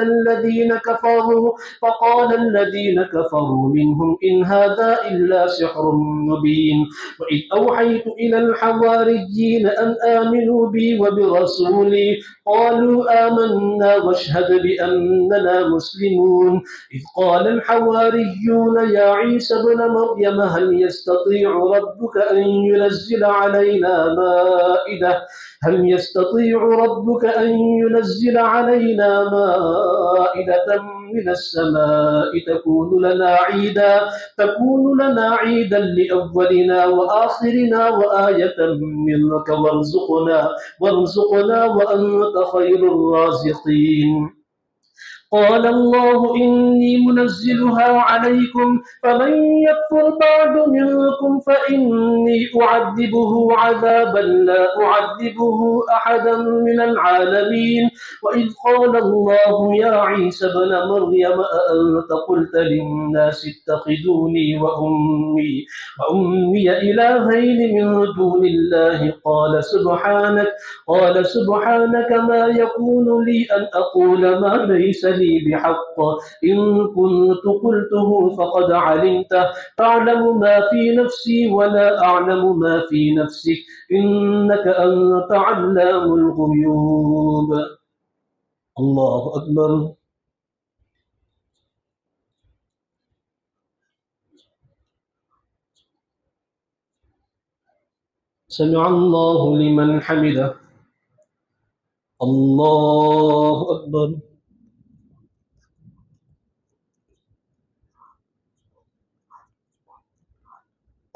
الذين كفروا منهم إن هذا إلا سحر مبين. وإذ أوحيت إلى الحواريين أن آمنوا بي وبرسولي قالوا آمنا واشهد بأننا مسلمون. إذ قال الحواريون يا عيسى ابن مريم هل يستطيع ربك أن ينزل علينا مائدة من السماء تكون لنا عيدا لأولنا وآخرنا وآية منك وارزقنا وأنت خير الرازقين. قال الله إني منزلها عليكم فمن يكفر بعد منكم فإني أعذبه عذابا لا أعذبه أحدا من العالمين. وإذ قال الله يا عيسى ابن مريم أأنت قلت للناس اتخذوني وأمي إلهين من دون الله قال سبحانك ما يكون لي أن أقول ما ليس لي بحق إن كنت قلته فقد علمته تعلم ما في نفسي ولا أعلم ما في نفسك إنك أنت علام الغيوب. الله أكبر. سمع الله لمن حمده. الله أكبر.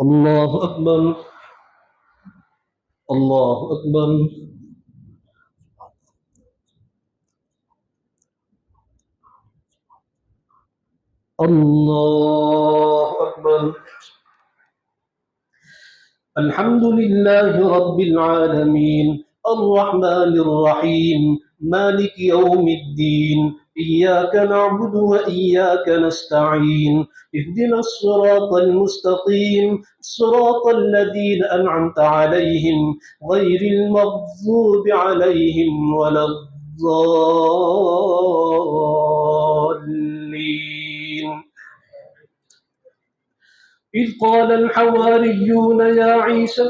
الله أكبر. الله أكبر. الله أكبر. الحمد لله رب العالمين الرحمن الرحيم مالك يوم الدين إياك نعبد وإياك نستعين اهدنا الصراط المستقيم صراط الذين أنعمت عليهم غير المغضوب عليهم ولا الضالين. إذ قال الحواريون يا عيسى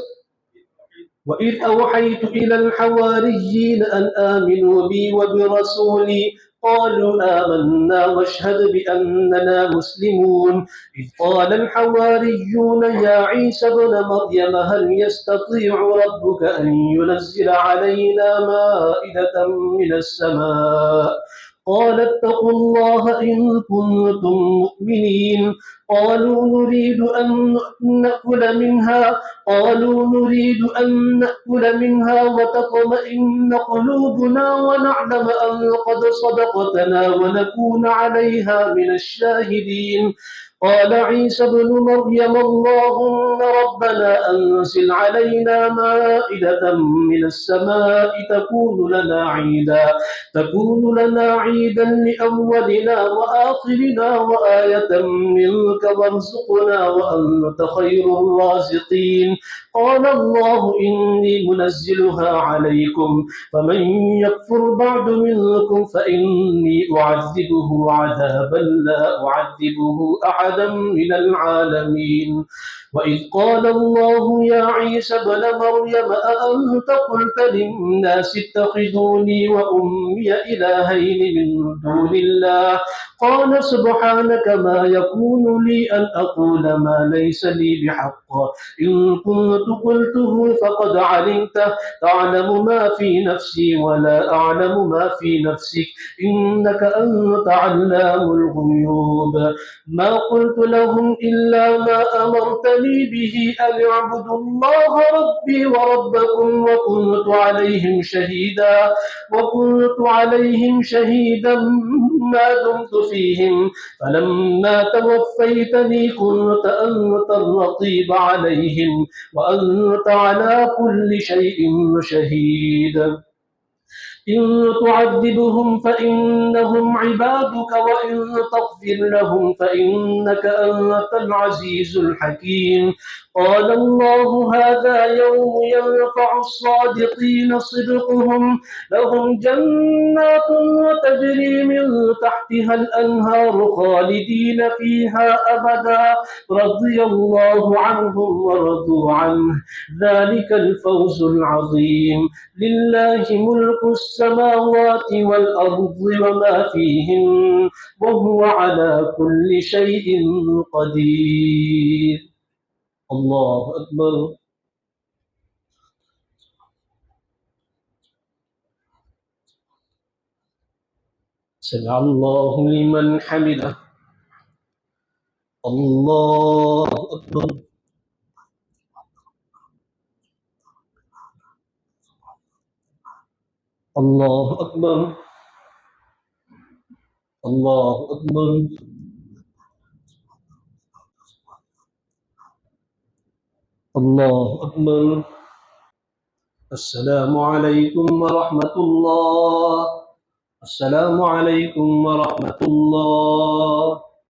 وإذ أوحيت إلى الحواريين أن آمنوا بي وبرسولي قالوا آمنا واشهد بأننا مسلمون. إذ قال الحواريون يا عيسى ابن مريم هل يستطيع ربك أن ينزل علينا مائدة من السماء قال اتقوا الله إن كنتم مؤمنين. قالوا نريد أن نأكل منها وتطمئن قلوبنا ونعلم أن قد صدقتنا ونكون عليها من الشاهدين. قال عيسى ابن مريم اللهم ربنا أنزل علينا مائدة من السماء تكون لنا عيدا لأولنا وآخرنا وآية منك وارزقنا وأنت خير الرازقين. قال الله إني منزلها عليكم فمن يكفر بعد منكم فإني أعذبه عذابا لا أعذبه أحدا من العالمين. وإذ قال الله يا عيسى ابن مريم أأنت قلت للناس اتخذوني وأمي إلهين من دون الله قال سبحانك ما يكون لي أن أقول ما ليس لي بحق إن كنت قلته فقد علمته تعلم ما في نفسي ولا أعلم ما في نفسك إنك أنت علام الغيوب. ما قلت لهم إلا ما أمرتني به أن اعبدوا الله ربي وربكم وكنت عليهم شهيدا ما دمت فيهم فلما توفيتني كنت أنت الرقيب عليهم وأنت على كل شيء شهيد. إن تعذبهم فإنهم عبادك وإن تغفر لهم فإنك أنت العزيز الحكيم. قال الله هذا يوم ينفع الصادقين صدقهم، لهم جنات تجري من تحتها الأنهار خالدين فيها أبدا، رضي الله عنهم ورضوا عنه، ذلك الفوز العظيم. لله ملك السماوات والأرض وما فيهن وهو على كل شيء قدير. الله أكبر. سمع الله لمن حمده. الله أكبر. الله أكبر. الله أكبر. الله أكبر. السلام عليكم ورحمة الله. السلام عليكم ورحمة الله.